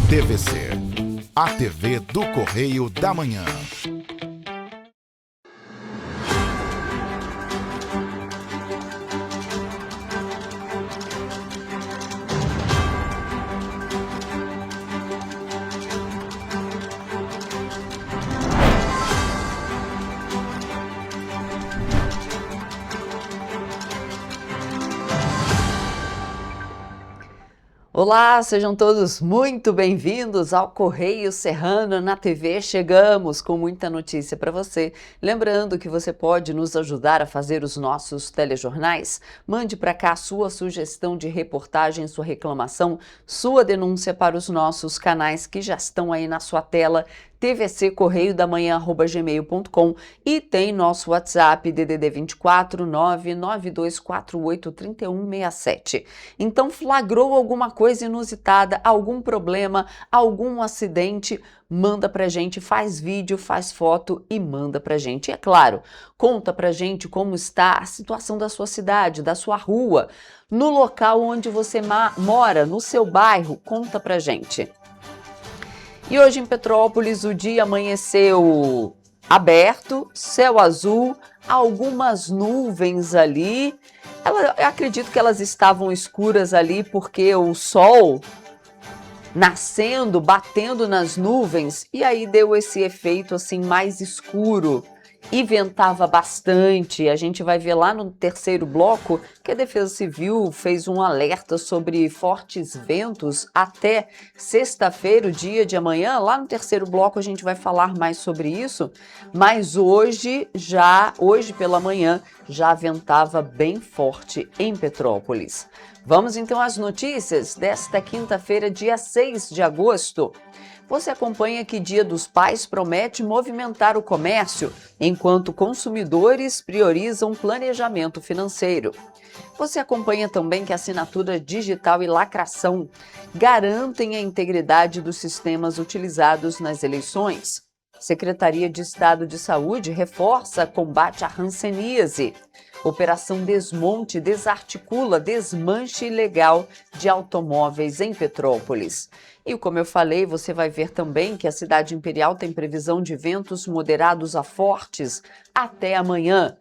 TVC, a TV do Correio da Manhã. Olá, sejam todos muito bem-vindos ao Correio Serrano na TV. Chegamos com muita notícia para você. Lembrando que você pode nos ajudar a fazer os nossos telejornais. Mande para cá a sua sugestão de reportagem, sua reclamação, sua denúncia para os nossos canais que já estão aí na sua tela, tvccorreiodamanhã@gmail.com, e tem nosso WhatsApp DDD 24 99248 3167. Então flagrou alguma coisa inusitada, algum problema, algum acidente, manda pra gente, faz vídeo, faz foto e manda pra gente. E é claro, conta pra gente como está a situação da sua cidade, da sua rua, no local onde você mora, no seu bairro, conta pra gente. E hoje em Petrópolis o dia amanheceu aberto, céu azul, algumas nuvens ali. Eu acredito que elas estavam escuras ali porque o sol nascendo, batendo nas nuvens, e aí deu esse efeito assim mais escuro. E ventava bastante. A gente vai ver lá no terceiro bloco que a Defesa Civil fez um alerta sobre fortes ventos até sexta-feira, o dia de amanhã. Lá no terceiro bloco a gente vai falar mais sobre isso, mas hoje pela manhã já ventava bem forte em Petrópolis. Vamos então às notícias desta quinta-feira, dia 6 de agosto. Você acompanha que Dia dos Pais promete movimentar o comércio, enquanto consumidores priorizam planejamento financeiro. Você acompanha também que assinatura digital e lacração garantem a integridade dos sistemas utilizados nas eleições. Secretaria de Estado de Saúde reforça combate à hanseníase. Operação Desmonte desarticula desmanche ilegal de automóveis em Petrópolis. E como eu falei, você vai ver também que a cidade imperial tem previsão de ventos moderados a fortes até amanhã.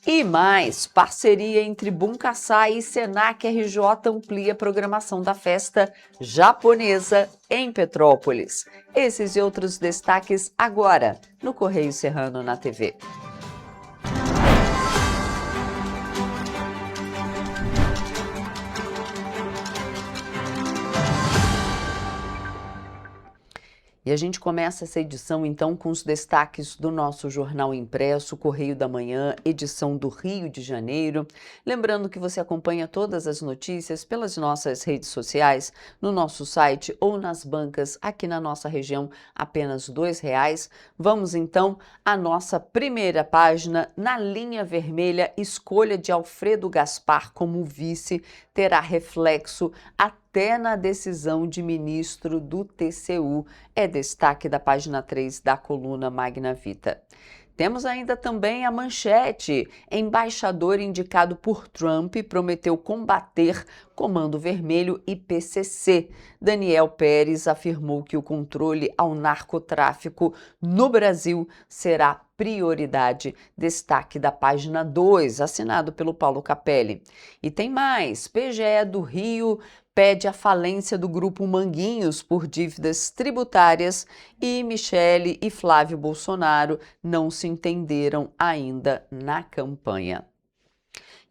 E mais, parceria entre Bunkassai e Senac RJ amplia a programação da festa japonesa em Petrópolis. Esses e outros destaques agora no Correio Serrano na TV. E a gente começa essa edição, então, com os destaques do nosso jornal impresso, Correio da Manhã, edição do Rio de Janeiro. Lembrando que você acompanha todas as notícias pelas nossas redes sociais, no nosso site ou nas bancas aqui na nossa região, apenas R$ 2. Vamos, então, à nossa primeira página. Na linha vermelha, escolha de Alfredo Gaspar como vice terá reflexo até na decisão de ministro do TCU. É destaque da página 3 da coluna Magna Vita. Temos ainda também a manchete. Embaixador indicado por Trump prometeu combater Comando Vermelho e PCC. Daniel Pérez afirmou que o controle ao narcotráfico no Brasil será prioridade. Destaque da página 2, assinado pelo Paulo Capelli. E tem mais. PGE do Rio pede a falência do Grupo Manguinhos por dívidas tributárias e Michele e Flávio Bolsonaro não se entenderam ainda na campanha.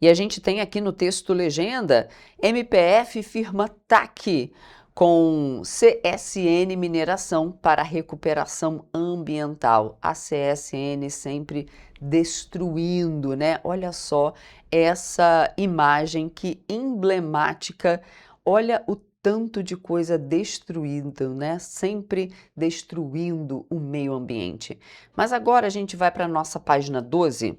E a gente tem aqui no texto legenda, MPF firma TAC com CSN Mineração para recuperação ambiental. A CSN sempre destruindo, né? Olha só essa imagem que emblemática. Olha o tanto de coisa destruída, né? Sempre destruindo o meio ambiente. Mas agora a gente vai para a nossa página 12.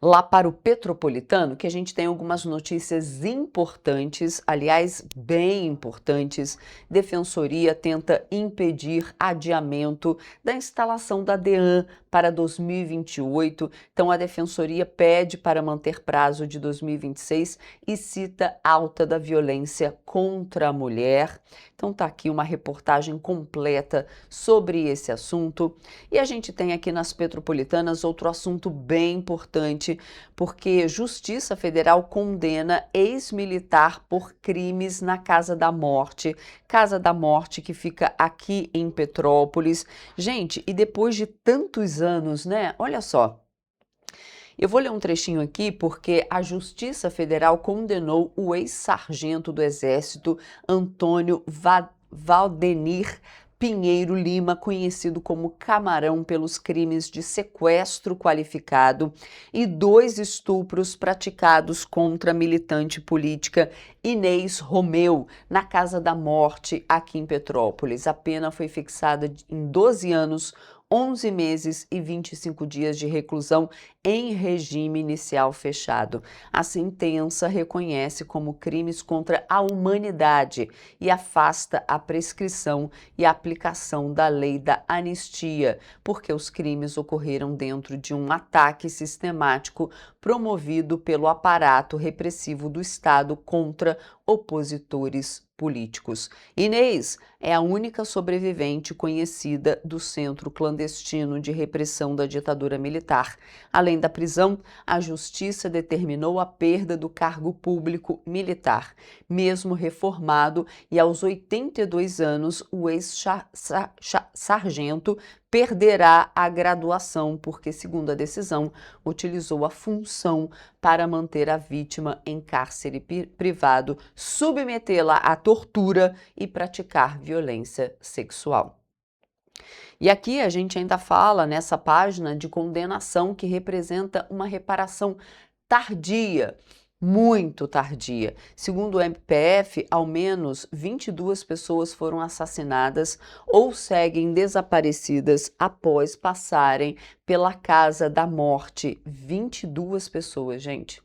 lá para o Petropolitano, que a gente tem algumas notícias importantes, aliás, bem importantes. Defensoria tenta impedir adiamento da instalação da DEAN para 2028. Então, a Defensoria pede para manter prazo de 2026 e cita alta da violência contra a mulher. Então, tá aqui uma reportagem completa sobre esse assunto. E a gente tem aqui nas Petropolitanas outro assunto bem importante, porque Justiça Federal condena ex-militar por crimes na Casa da Morte. Casa da Morte que fica aqui em Petrópolis. Gente, e depois de tantos anos, né? Olha só. Eu vou ler um trechinho aqui porque a Justiça Federal condenou o ex-sargento do Exército Antônio Valdenir Pinheiro Lima, conhecido como Camarão, pelos crimes de sequestro qualificado e 2 estupros praticados contra a militante política Inês Romeu, na Casa da Morte, aqui em Petrópolis. A pena foi fixada em 12 anos, 11 meses e 25 dias de reclusão em regime inicial fechado. A sentença reconhece como crimes contra a humanidade e afasta a prescrição e a aplicação da lei da anistia, porque os crimes ocorreram dentro de um ataque sistemático promovido pelo aparato repressivo do Estado contra opositores políticos. Inês é a única sobrevivente conhecida do centro clandestino de repressão da ditadura militar. Além da prisão, a Justiça determinou a perda do cargo público militar. Mesmo reformado e aos 82 anos, o ex-sargento perderá a graduação porque, segundo a decisão, utilizou a função para manter a vítima em cárcere privado, submetê-la à tortura e praticar violência sexual. E aqui a gente ainda fala nessa página de condenação que representa uma reparação tardia, muito tardia. Segundo o MPF, ao menos 22 pessoas foram assassinadas ou seguem desaparecidas após passarem pela Casa da Morte. 22 pessoas, gente.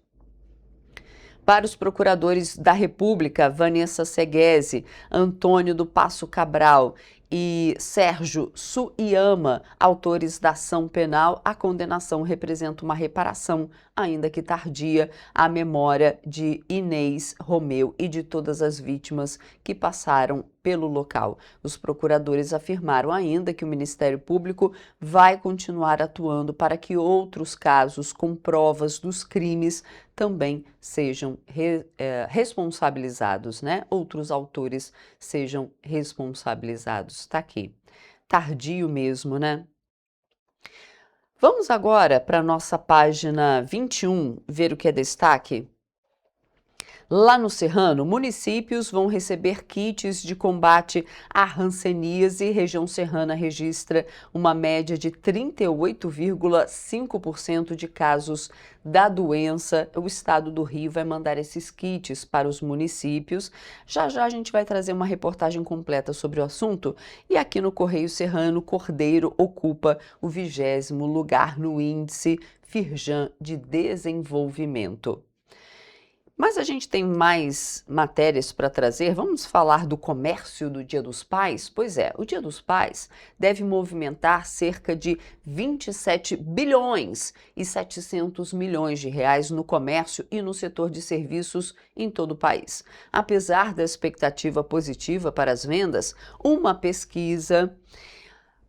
Para os procuradores da República, Vanessa Seghese, Antônio do Passo Cabral e Sérgio Suyama, autores da ação penal, a condenação representa uma reparação, ainda que tardia, à memória de Inês Romeu e de todas as vítimas que passaram pelo local. Os procuradores afirmaram ainda que o Ministério Público vai continuar atuando para que outros casos com provas dos crimes também sejam responsabilizados, né? Outros autores sejam responsabilizados. Está aqui. Tardio mesmo, né? Vamos agora para a nossa página 21, ver o que é destaque. Lá no Serrano, municípios vão receber kits de combate à hanseníase. Região serrana registra uma média de 38,5% de casos da doença. O estado do Rio vai mandar esses kits para os municípios. Já já a gente vai trazer uma reportagem completa sobre o assunto. E aqui no Correio Serrano, Cordeiro ocupa o 20º lugar no índice Firjan de desenvolvimento. Mas a gente tem mais matérias para trazer. Vamos falar do comércio do Dia dos Pais? Pois é, o Dia dos Pais deve movimentar cerca de 27 bilhões e 700 milhões de reais no comércio e no setor de serviços em todo o país. Apesar da expectativa positiva para as vendas, uma pesquisa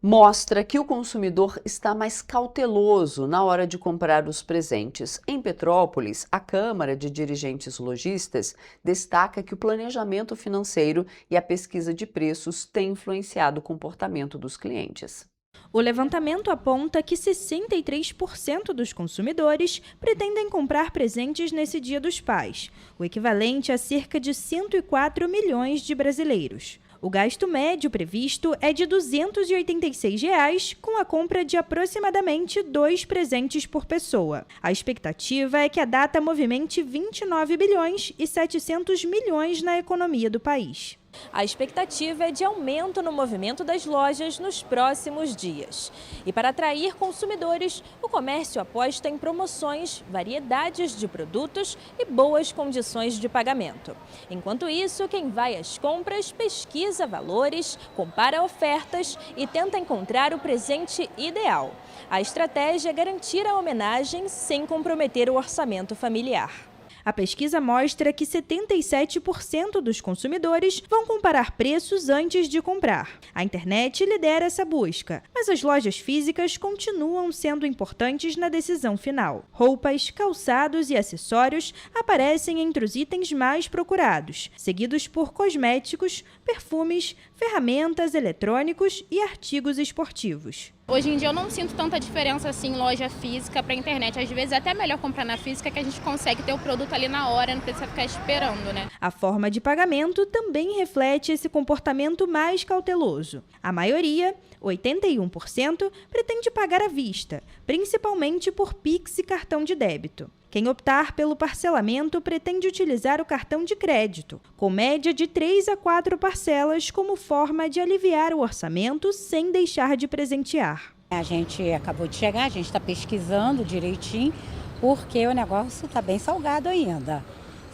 mostra que o consumidor está mais cauteloso na hora de comprar os presentes. Em Petrópolis, a Câmara de Dirigentes Lojistas destaca que o planejamento financeiro e a pesquisa de preços têm influenciado o comportamento dos clientes. O levantamento aponta que 63% dos consumidores pretendem comprar presentes nesse Dia dos Pais, o equivalente a cerca de 104 milhões de brasileiros. O gasto médio previsto é de R$ 286, com a compra de aproximadamente 2 presentes por pessoa. A expectativa é que a data movimente 29 bilhões e 700 milhões na economia do país. A expectativa é de aumento no movimento das lojas nos próximos dias. E para atrair consumidores, o comércio aposta em promoções, variedades de produtos e boas condições de pagamento. Enquanto isso, quem vai às compras pesquisa valores, compara ofertas e tenta encontrar o presente ideal. A estratégia é garantir a homenagem sem comprometer o orçamento familiar. A pesquisa mostra que 77% dos consumidores vão comparar preços antes de comprar. A internet lidera essa busca, mas as lojas físicas continuam sendo importantes na decisão final. Roupas, calçados e acessórios aparecem entre os itens mais procurados, seguidos por cosméticos, perfumes, ferramentas, eletrônicos e artigos esportivos. Hoje em dia eu não sinto tanta diferença assim em loja física para internet. Às vezes é até melhor comprar na física, que a gente consegue ter o produto ali na hora, não precisa ficar esperando, né? A forma de pagamento também reflete esse comportamento mais cauteloso. A maioria, 81%, pretende pagar à vista, principalmente por Pix e cartão de débito. Quem optar pelo parcelamento pretende utilizar o cartão de crédito, com média de 3 a 4 parcelas, como forma de aliviar o orçamento sem deixar de presentear. A gente acabou de chegar, a gente está pesquisando direitinho, porque o negócio está bem salgado ainda.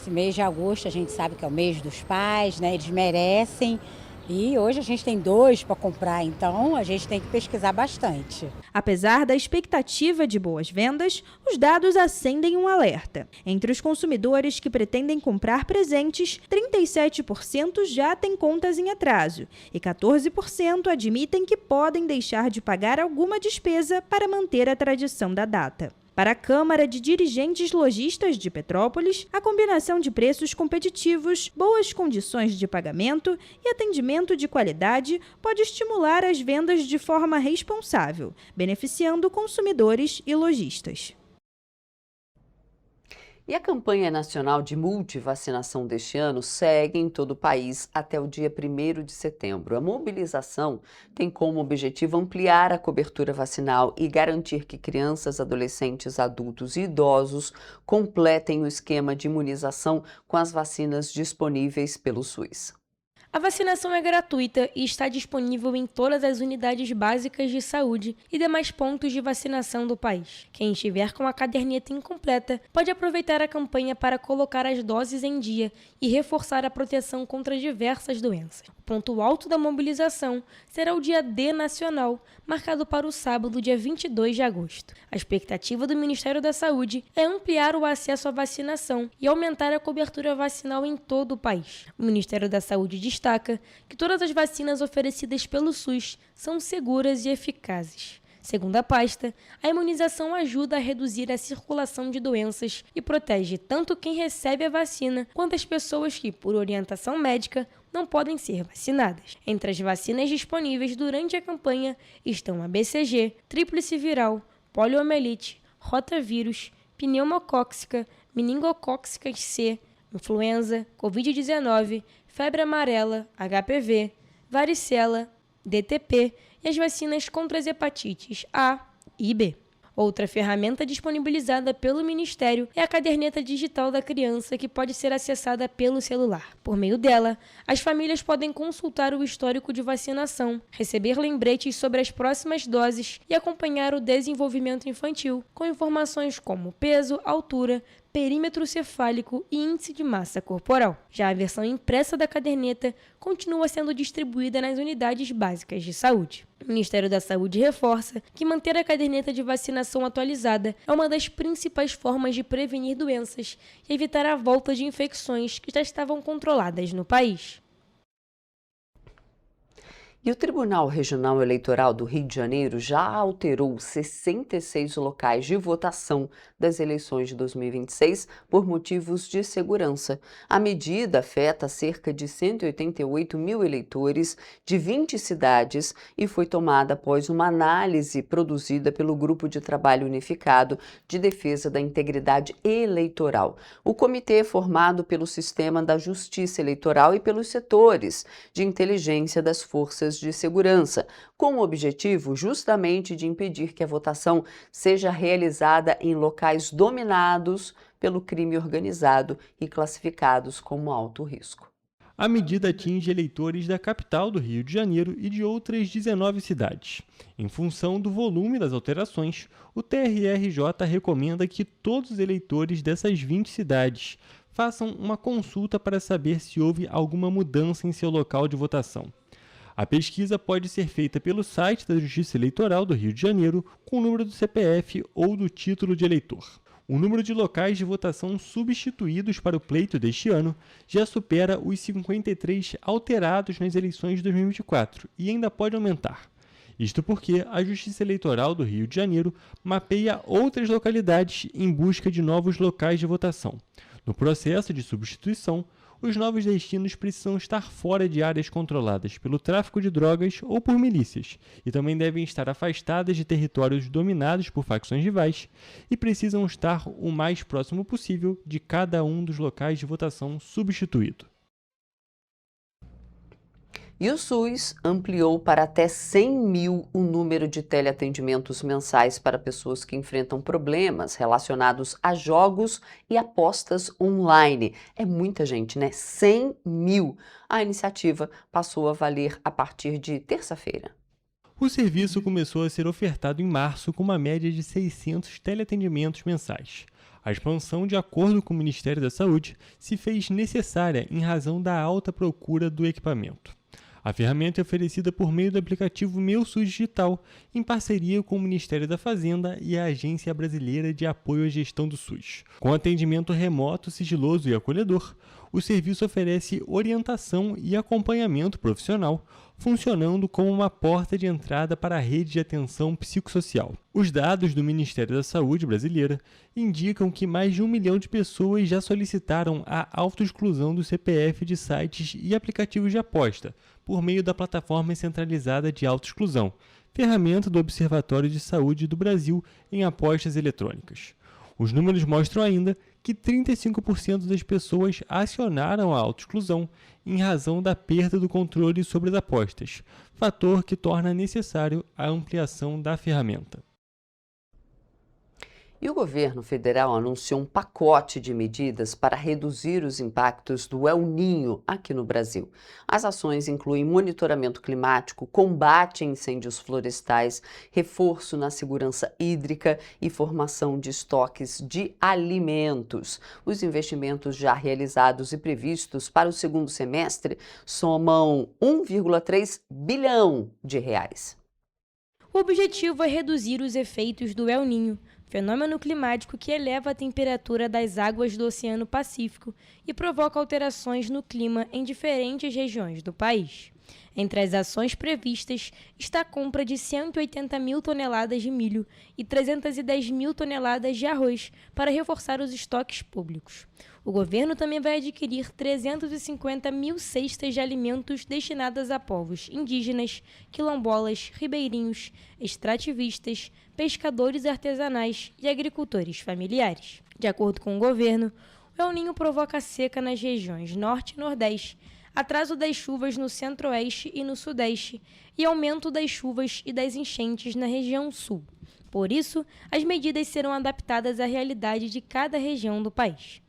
Esse mês de agosto a gente sabe que é o mês dos pais, né? Eles merecem. E hoje a gente tem 2 para comprar, então a gente tem que pesquisar bastante. Apesar da expectativa de boas vendas, os dados acendem um alerta. Entre os consumidores que pretendem comprar presentes, 37% já têm contas em atraso e 14% admitem que podem deixar de pagar alguma despesa para manter a tradição da data. Para a Câmara de Dirigentes Lojistas de Petrópolis, a combinação de preços competitivos, boas condições de pagamento e atendimento de qualidade pode estimular as vendas de forma responsável, beneficiando consumidores e lojistas. E a campanha nacional de multivacinação deste ano segue em todo o país até o dia 1º de setembro. A mobilização tem como objetivo ampliar a cobertura vacinal e garantir que crianças, adolescentes, adultos e idosos completem o esquema de imunização com as vacinas disponíveis pelo SUS. A vacinação é gratuita e está disponível em todas as unidades básicas de saúde e demais pontos de vacinação do país. Quem estiver com a caderneta incompleta pode aproveitar a campanha para colocar as doses em dia e reforçar a proteção contra diversas doenças. O ponto alto da mobilização será o Dia D Nacional, marcado para o sábado, dia 22 de agosto. A expectativa do Ministério da Saúde é ampliar o acesso à vacinação e aumentar a cobertura vacinal em todo o país. O Ministério da Saúde destaca que todas as vacinas oferecidas pelo SUS são seguras e eficazes. Segundo a pasta, a imunização ajuda a reduzir a circulação de doenças e protege tanto quem recebe a vacina quanto as pessoas que, por orientação médica, não podem ser vacinadas. Entre as vacinas disponíveis durante a campanha estão a BCG, tríplice viral, poliomielite, rotavírus, pneumocócica, meningocócica C, influenza, Covid-19, febre amarela, HPV, varicela, DTP e as vacinas contra as hepatites A e B. Outra ferramenta disponibilizada pelo Ministério é a caderneta digital da criança, que pode ser acessada pelo celular. Por meio dela, as famílias podem consultar o histórico de vacinação, receber lembretes sobre as próximas doses e acompanhar o desenvolvimento infantil, com informações como peso, altura, perímetro cefálico e índice de massa corporal. Já a versão impressa da caderneta continua sendo distribuída nas unidades básicas de saúde. O Ministério da Saúde reforça que manter a caderneta de vacinação atualizada é uma das principais formas de prevenir doenças e evitar a volta de infecções que já estavam controladas no país. E o Tribunal Regional Eleitoral do Rio de Janeiro já alterou 66 locais de votação das eleições de 2026 por motivos de segurança. A medida afeta cerca de 188 mil eleitores de 20 cidades e foi tomada após uma análise produzida pelo Grupo de Trabalho Unificado de Defesa da Integridade Eleitoral. O comitê é formado pelo Sistema da Justiça Eleitoral e pelos setores de inteligência das forças de segurança, com o objetivo justamente de impedir que a votação seja realizada em locais dominados pelo crime organizado e classificados como alto risco. A medida atinge eleitores da capital do Rio de Janeiro e de outras 19 cidades. Em função do volume das alterações, o TRRJ recomenda que todos os eleitores dessas 20 cidades façam uma consulta para saber se houve alguma mudança em seu local de votação. A pesquisa pode ser feita pelo site da Justiça Eleitoral do Rio de Janeiro com o número do CPF ou do título de eleitor. O número de locais de votação substituídos para o pleito deste ano já supera os 53 alterados nas eleições de 2024 e ainda pode aumentar. Isto porque a Justiça Eleitoral do Rio de Janeiro mapeia outras localidades em busca de novos locais de votação. No processo de substituição, os novos destinos precisam estar fora de áreas controladas pelo tráfico de drogas ou por milícias, e também devem estar afastadas de territórios dominados por facções rivais, e precisam estar o mais próximo possível de cada um dos locais de votação substituído. E o SUS ampliou para até 100 mil o número de teleatendimentos mensais para pessoas que enfrentam problemas relacionados a jogos e apostas online. É muita gente, né? 100 mil. A iniciativa passou a valer a partir de terça-feira. O serviço começou a ser ofertado em março com uma média de 600 teleatendimentos mensais. A expansão, de acordo com o Ministério da Saúde, se fez necessária em razão da alta procura do equipamento. A ferramenta é oferecida por meio do aplicativo Meu SUS Digital, em parceria com o Ministério da Fazenda e a Agência Brasileira de Apoio à Gestão do SUS. Com atendimento remoto, sigiloso e acolhedor, o serviço oferece orientação e acompanhamento profissional, funcionando como uma porta de entrada para a rede de atenção psicossocial. Os dados do Ministério da Saúde brasileira indicam que mais de 1 milhão de pessoas já solicitaram a autoexclusão do CPF de sites e aplicativos de aposta, por meio da plataforma centralizada de autoexclusão, ferramenta do Observatório de Saúde do Brasil em apostas eletrônicas. Os números mostram ainda que 35% das pessoas acionaram a autoexclusão em razão da perda do controle sobre as apostas, fator que torna necessário a ampliação da ferramenta. E o governo federal anunciou um pacote de medidas para reduzir os impactos do El Niño aqui no Brasil. As ações incluem monitoramento climático, combate a incêndios florestais, reforço na segurança hídrica e formação de estoques de alimentos. Os investimentos já realizados e previstos para o segundo semestre somam 1,3 bilhão de reais. O objetivo é reduzir os efeitos do El Niño, fenômeno climático que eleva a temperatura das águas do Oceano Pacífico e provoca alterações no clima em diferentes regiões do país. Entre as ações previstas está a compra de 180 mil toneladas de milho e 310 mil toneladas de arroz para reforçar os estoques públicos. O governo também vai adquirir 350 mil cestas de alimentos destinadas a povos indígenas, quilombolas, ribeirinhos, extrativistas, pescadores artesanais e agricultores familiares. De acordo com o governo, o El Niño provoca seca nas regiões Norte e Nordeste, atraso das chuvas no Centro-Oeste e no Sudeste e aumento das chuvas e das enchentes na região Sul. Por isso, as medidas serão adaptadas à realidade de cada região do país.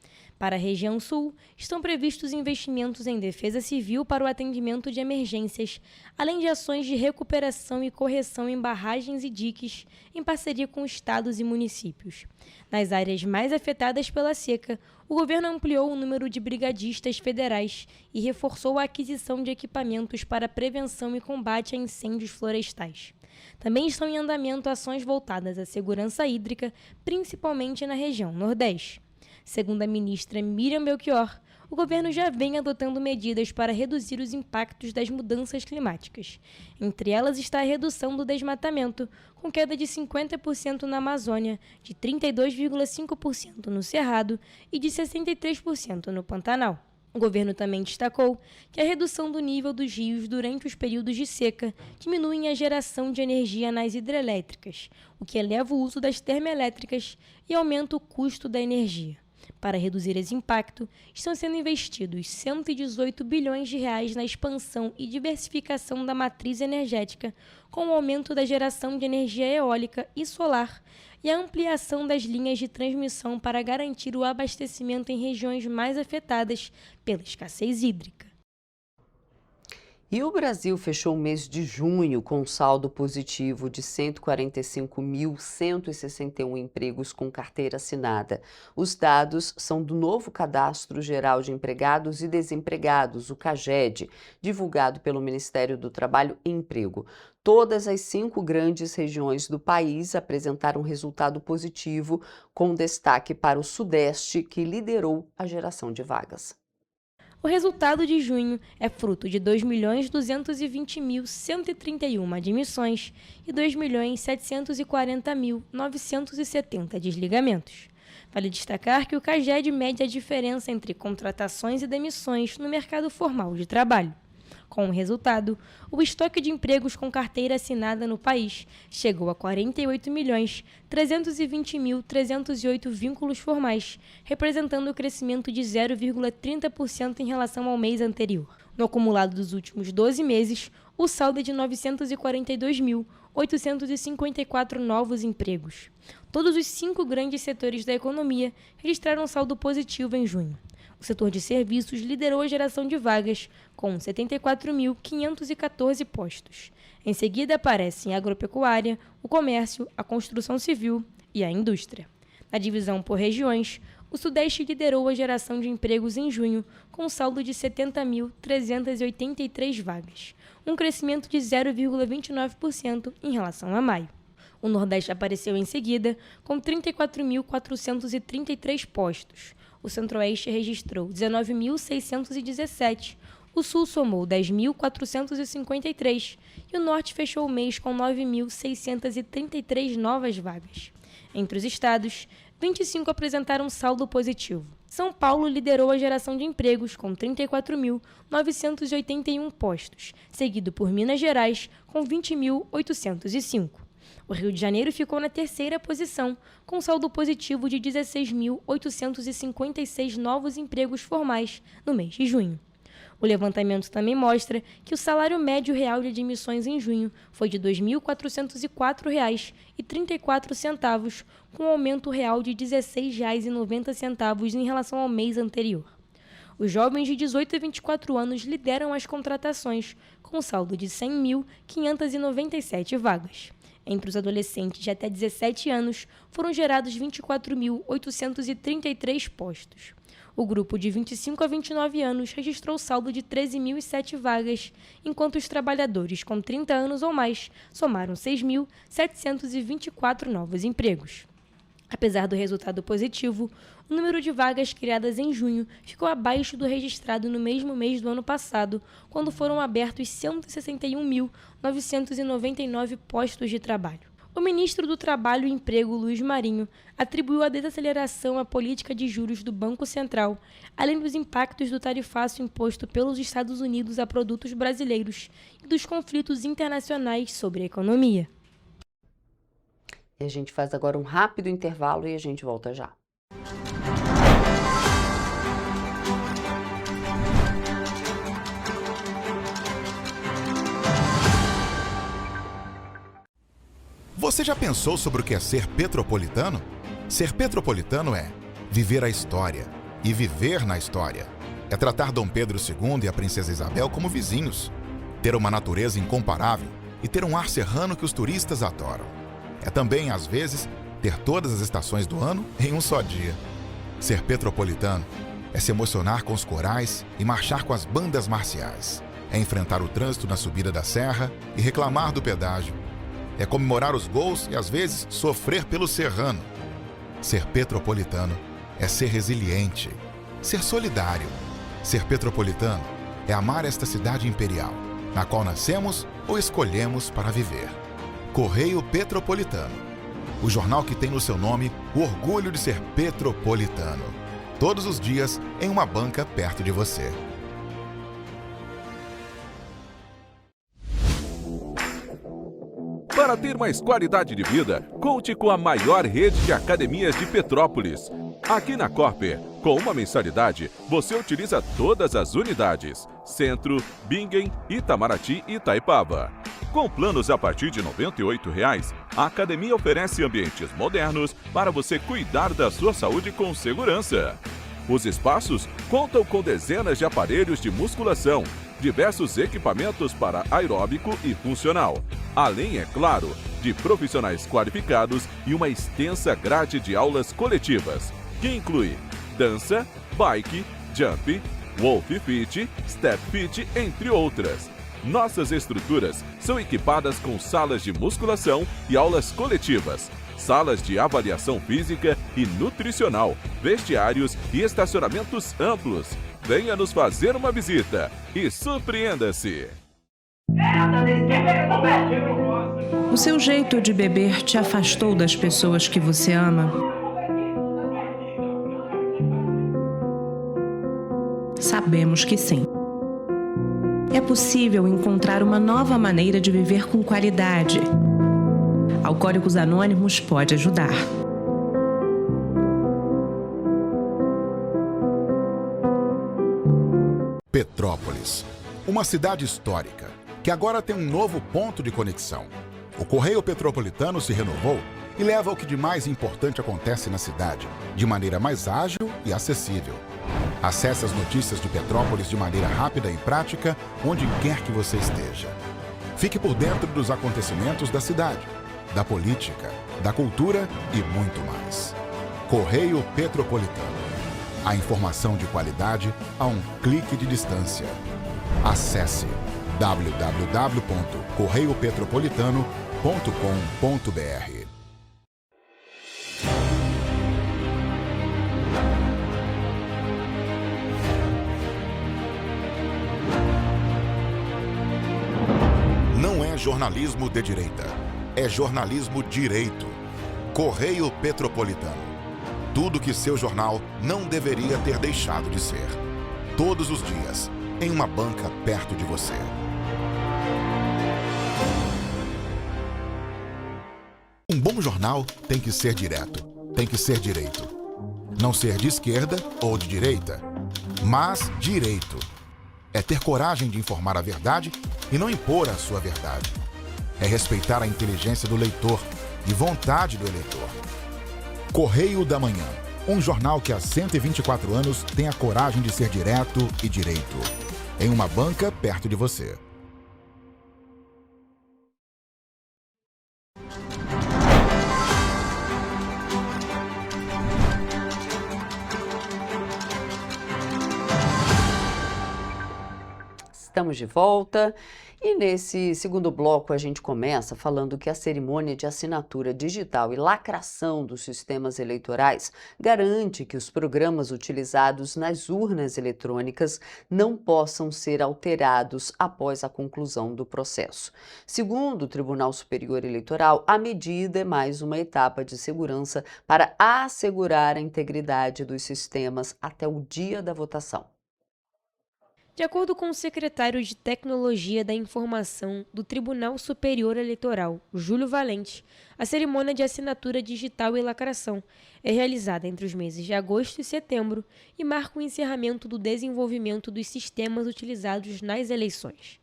Para a região Sul, estão previstos investimentos em defesa civil para o atendimento de emergências, além de ações de recuperação e correção em barragens e diques, em parceria com estados e municípios. Nas áreas mais afetadas pela seca, o governo ampliou o número de brigadistas federais e reforçou a aquisição de equipamentos para prevenção e combate a incêndios florestais. Também estão em andamento ações voltadas à segurança hídrica, principalmente na região Nordeste. Segundo a ministra Miriam Belchior, o governo já vem adotando medidas para reduzir os impactos das mudanças climáticas. Entre elas está a redução do desmatamento, com queda de 50% na Amazônia, de 32,5% no Cerrado e de 63% no Pantanal. O governo também destacou que a redução do nível dos rios durante os períodos de seca diminui a geração de energia nas hidrelétricas, o que eleva o uso das termoelétricas e aumenta o custo da energia. Para reduzir esse impacto, estão sendo investidos 118 bilhões de reais na expansão e diversificação da matriz energética, com o aumento da geração de energia eólica e solar e a ampliação das linhas de transmissão para garantir o abastecimento em regiões mais afetadas pela escassez hídrica. E o Brasil fechou o mês de junho com um saldo positivo de 145.161 empregos com carteira assinada. Os dados são do novo Cadastro Geral de Empregados e Desempregados, o CAGED, divulgado pelo Ministério do Trabalho e Emprego. Todas as 5 grandes regiões do país apresentaram resultado positivo, com destaque para o Sudeste, que liderou a geração de vagas. O resultado de junho é fruto de 2.220.131 admissões e 2.740.970 desligamentos. Vale destacar que o CAGED mede a diferença entre contratações e demissões no mercado formal de trabalho. Com o resultado, o estoque de empregos com carteira assinada no país chegou a 48.320.308 vínculos formais, representando o crescimento de 0,30% em relação ao mês anterior. No acumulado dos últimos 12 meses, o saldo é de 942.854 novos empregos. Todos os 5 grandes setores da economia registraram saldo positivo em junho. O setor de serviços liderou a geração de vagas, com 74.514 postos. Em seguida aparecem a agropecuária, o comércio, a construção civil e a indústria. Na divisão por regiões, o Sudeste liderou a geração de empregos em junho, com saldo de 70.383 vagas, um crescimento de 0,29% em relação a maio. O Nordeste apareceu em seguida, com 34.433 postos. O Centro-Oeste registrou 19.617, o Sul somou 10.453 e o Norte fechou o mês com 9.633 novas vagas. Entre os estados, 25 apresentaram saldo positivo. São Paulo liderou a geração de empregos com 34.981 postos, seguido por Minas Gerais com 20.805. O Rio de Janeiro ficou na 3ª posição, com saldo positivo de 16.856 novos empregos formais no mês de junho. O levantamento também mostra que o salário médio real de admissões em junho foi de R$ 2.404,34, com um aumento real de R$ 16,90 em relação ao mês anterior. Os jovens de 18 a 24 anos lideram as contratações, com saldo de 100.597 vagas. Entre os adolescentes de até 17 anos, foram gerados 24.833 postos. O grupo de 25 a 29 anos registrou saldo de 13.007 vagas, enquanto os trabalhadores com 30 anos ou mais somaram 6.724 novos empregos. Apesar do resultado positivo, o número de vagas criadas em junho ficou abaixo do registrado no mesmo mês do ano passado, quando foram abertos 161.999 postos de trabalho. O ministro do Trabalho e Emprego, Luiz Marinho, atribuiu a desaceleração à política de juros do Banco Central, além dos impactos do tarifaço imposto pelos Estados Unidos a produtos brasileiros e dos conflitos internacionais sobre a economia. E a gente faz agora um rápido intervalo e a gente volta já. Você já pensou sobre o que é ser petropolitano? Ser petropolitano é viver a história e viver na história. É tratar Dom Pedro II e a Princesa Isabel como vizinhos, ter uma natureza incomparável e ter um ar serrano que os turistas adoram. É também, às vezes, ter todas as estações do ano em um só dia. Ser petropolitano é se emocionar com os corais e marchar com as bandas marciais. É enfrentar o trânsito na subida da serra e reclamar do pedágio. É comemorar os gols e, às vezes, sofrer pelo serrano. Ser petropolitano é ser resiliente, ser solidário. Ser petropolitano é amar esta cidade imperial, na qual nascemos ou escolhemos para viver. Correio Petropolitano, o jornal que tem no seu nome o orgulho de ser petropolitano. Todos os dias em uma banca perto de você. Para ter mais qualidade de vida, conte com a maior rede de academias de Petrópolis. Aqui na Corper, com uma mensalidade, você utiliza todas as unidades: Centro, Bingen, Itamaraty e Itaipava. Com planos a partir de R$ 98,00, a academia oferece ambientes modernos para você cuidar da sua saúde com segurança. Os espaços contam com dezenas de aparelhos de musculação, diversos equipamentos para aeróbico e funcional. Além, é claro, de profissionais qualificados e uma extensa grade de aulas coletivas, que inclui dança, bike, jump, Wolf Fit, Step Fit, entre outras. Nossas estruturas são equipadas com salas de musculação e aulas coletivas, salas de avaliação física e nutricional, vestiários e estacionamentos amplos. Venha nos fazer uma visita e surpreenda-se! O seu jeito de beber te afastou das pessoas que você ama? Sabemos que sim. É possível encontrar uma nova maneira de viver com qualidade. Alcoólicos Anônimos pode ajudar. Petrópolis, uma cidade histórica, que agora tem um novo ponto de conexão. O Correio Petropolitano se renovou e leva o que de mais importante acontece na cidade, de maneira mais ágil e acessível. Acesse as notícias de Petrópolis de maneira rápida e prática, onde quer que você esteja. Fique por dentro dos acontecimentos da cidade, da política, da cultura e muito mais. Correio Petropolitano. A informação de qualidade a um clique de distância. Acesse www.correiopetropolitano.com.br. Não é jornalismo de direita, é jornalismo direito. Correio Petropolitano. Tudo que seu jornal não deveria ter deixado de ser. Todos os dias, em uma banca perto de você. Um bom jornal tem que ser direto, tem que ser direito. Não ser de esquerda ou de direita, mas direito. É ter coragem de informar a verdade e não impor a sua verdade. É respeitar a inteligência do leitor e vontade do eleitor. Correio da Manhã, um jornal que há 124 anos tem a coragem de ser direto e direito. Em uma banca perto de você. Estamos de volta e nesse segundo bloco a gente começa falando que a cerimônia de assinatura digital e lacração dos sistemas eleitorais garante que os programas utilizados nas urnas eletrônicas não possam ser alterados após a conclusão do processo. Segundo o Tribunal Superior Eleitoral, a medida é mais uma etapa de segurança para assegurar a integridade dos sistemas até o dia da votação. De acordo com o secretário de Tecnologia da Informação do Tribunal Superior Eleitoral, Júlio Valente, a cerimônia de assinatura digital e lacração é realizada entre os meses de agosto e setembro e marca o encerramento do desenvolvimento dos sistemas utilizados nas eleições.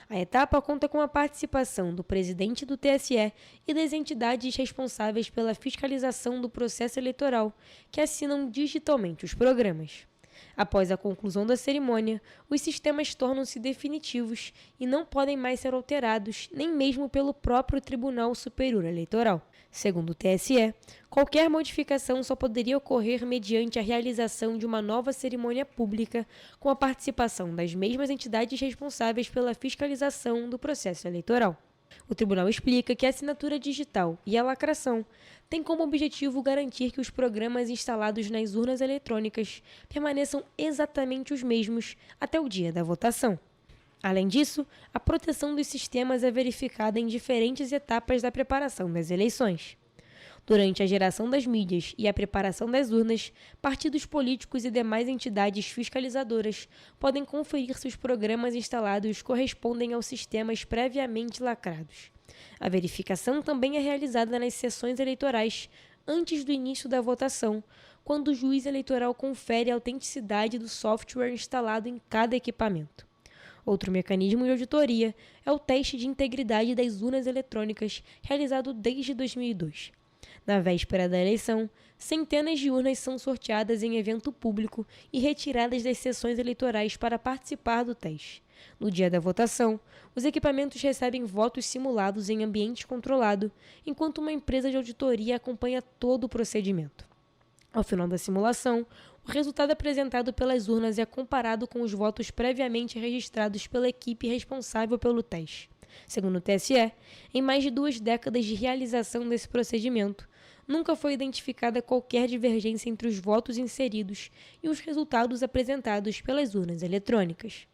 A etapa conta com a participação do presidente do TSE e das entidades responsáveis pela fiscalização do processo eleitoral, que assinam digitalmente os programas. Após a conclusão da cerimônia, os sistemas tornam-se definitivos e não podem mais ser alterados, nem mesmo pelo próprio Tribunal Superior Eleitoral. Segundo o TSE, qualquer modificação só poderia ocorrer mediante a realização de uma nova cerimônia pública com a participação das mesmas entidades responsáveis pela fiscalização do processo eleitoral. O tribunal explica que a assinatura digital e a lacração têm como objetivo garantir que os programas instalados nas urnas eletrônicas permaneçam exatamente os mesmos até o dia da votação. Além disso, a proteção dos sistemas é verificada em diferentes etapas da preparação das eleições. Durante a geração das mídias e a preparação das urnas, partidos políticos e demais entidades fiscalizadoras podem conferir se os programas instalados correspondem aos sistemas previamente lacrados. A verificação também é realizada nas sessões eleitorais, antes do início da votação, quando o juiz eleitoral confere a autenticidade do software instalado em cada equipamento. Outro mecanismo de auditoria é o teste de integridade das urnas eletrônicas, realizado desde 2002. Na véspera da eleição, centenas de urnas são sorteadas em evento público e retiradas das sessões eleitorais para participar do teste. No dia da votação, os equipamentos recebem votos simulados em ambiente controlado, enquanto uma empresa de auditoria acompanha todo o procedimento. Ao final da simulação, o resultado apresentado pelas urnas é comparado com os votos previamente registrados pela equipe responsável pelo teste. Segundo o TSE, em mais de 2 décadas de realização desse procedimento, nunca foi identificada qualquer divergência entre os votos inseridos e os resultados apresentados pelas urnas eletrônicas.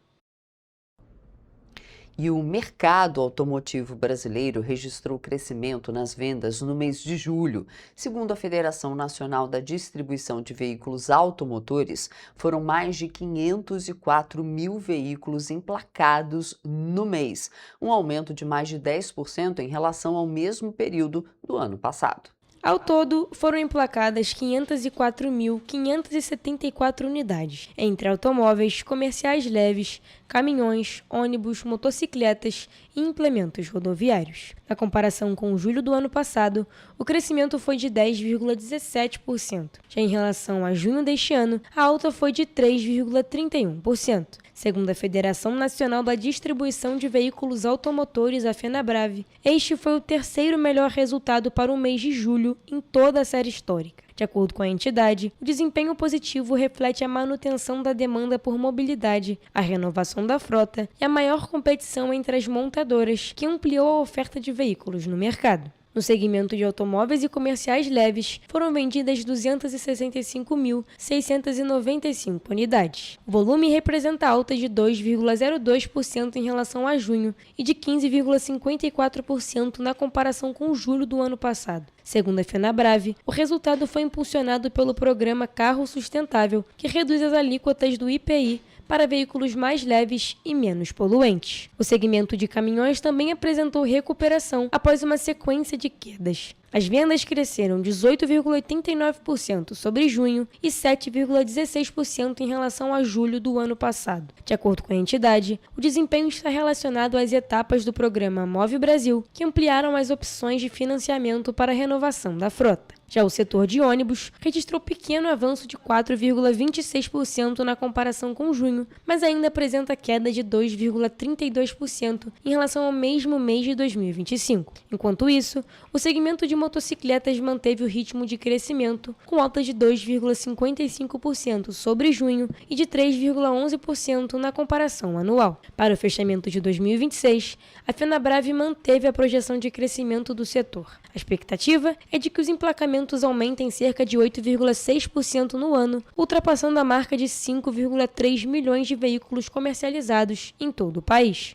E o mercado automotivo brasileiro registrou crescimento nas vendas no mês de julho. Segundo a Federação Nacional da Distribuição de Veículos Automotores, foram mais de 504 mil veículos emplacados no mês, um aumento de mais de 10% em relação ao mesmo período do ano passado. Ao todo, foram emplacadas 504.574 unidades, entre automóveis, comerciais leves, caminhões, ônibus, motocicletas e implementos rodoviários. Na comparação com julho do ano passado, o crescimento foi de 10,17%. Já em relação a junho deste ano, a alta foi de 3,31%. Segundo a Federação Nacional da Distribuição de Veículos Automotores, a FenaBrave, este foi o terceiro melhor resultado para o mês de julho em toda a série histórica. De acordo com a entidade, o desempenho positivo reflete a manutenção da demanda por mobilidade, a renovação da frota e a maior competição entre as montadoras, que ampliou a oferta de veículos no mercado. No segmento de automóveis e comerciais leves, foram vendidas 265.695 unidades. O volume representa alta de 2,02% em relação a junho e de 15,54% na comparação com julho do ano passado. Segundo a FenaBrave, o resultado foi impulsionado pelo programa Carro Sustentável, que reduz as alíquotas do IPI para veículos mais leves e menos poluentes. O segmento de caminhões também apresentou recuperação após uma sequência de quedas. As vendas cresceram 18,89% sobre junho e 7,16% em relação a julho do ano passado. De acordo com a entidade, o desempenho está relacionado às etapas do programa Move Brasil, que ampliaram as opções de financiamento para a renovação da frota. Já o setor de ônibus registrou pequeno avanço de 4,26% na comparação com junho, mas ainda apresenta queda de 2,32% em relação ao mesmo mês de 2025. Enquanto isso, o segmento de motocicletas manteve o ritmo de crescimento, com alta de 2,55% sobre junho e de 3,11% na comparação anual. Para o fechamento de 2026, a FenaBrave manteve a projeção de crescimento do setor. A expectativa é de que os emplacamentos aumentem cerca de 8,6% no ano, ultrapassando a marca de 5,3 milhões de veículos comercializados em todo o país.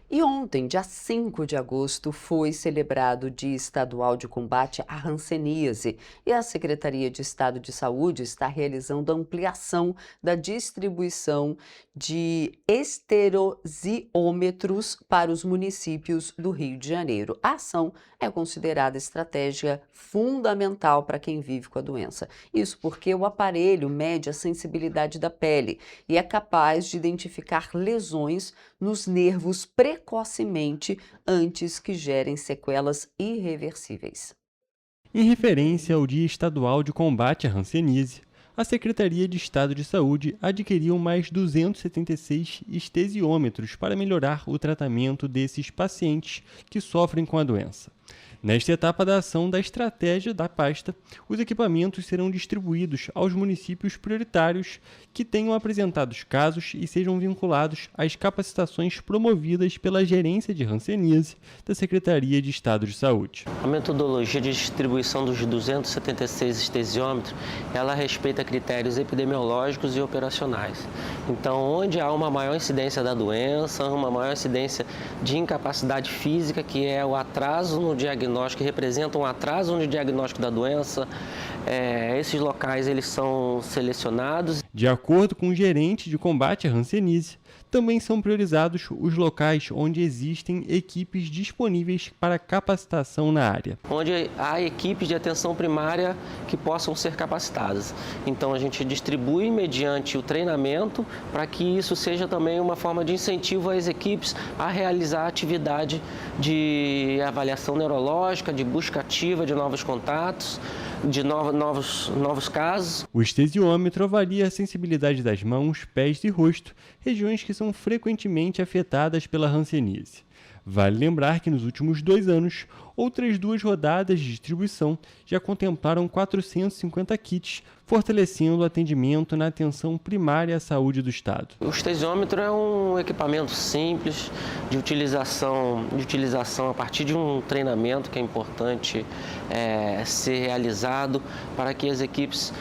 E ontem, dia 5 de agosto, foi celebrado o Dia Estadual de Combate à Hanseníase e a Secretaria de Estado de Saúde está realizando a ampliação da distribuição de esterosiômetros para os municípios do Rio de Janeiro. A ação é considerada estratégia fundamental para quem vive com a doença. Isso porque o aparelho mede a sensibilidade da pele e é capaz de identificar lesões nos nervos precocemente antes que gerem sequelas irreversíveis. Em referência ao Dia Estadual de Combate à Hanseníase, a Secretaria de Estado de Saúde adquiriu mais 276 estesiômetros para melhorar o tratamento desses pacientes que sofrem com a doença. Nesta etapa da ação da estratégia da pasta, os equipamentos serão distribuídos aos municípios prioritários que tenham apresentado casos e sejam vinculados às capacitações promovidas pela Gerência de Hanseníase da Secretaria de Estado de Saúde. A metodologia de distribuição dos 276 estesiômetros, ela respeita critérios epidemiológicos e operacionais. Então, onde há uma maior incidência da doença, uma maior incidência de incapacidade física, que é o atraso no diagnóstico, que representa um atraso no diagnóstico da doença, Esses locais eles são selecionados. De acordo com o gerente de combate à hanseníase, também são priorizados os locais onde existem equipes disponíveis para capacitação na área. Onde há equipes de atenção primária que possam ser capacitadas. Então a gente distribui mediante o treinamento para que isso seja também uma forma de incentivo às equipes a realizar a atividade de avaliação neurológica, de busca ativa de novos contatos, de novos casos. O estesiômetro avalia a sensibilidade das mãos, pés e rosto, regiões que são frequentemente afetadas pela hanseníase. Vale lembrar que nos últimos 2 anos, outras 2 rodadas de distribuição já contemplaram 450 kits, fortalecendo o atendimento na atenção primária à saúde do Estado. O estesiômetro é um equipamento simples de utilização a partir de um treinamento que é importante ser realizado para que as equipes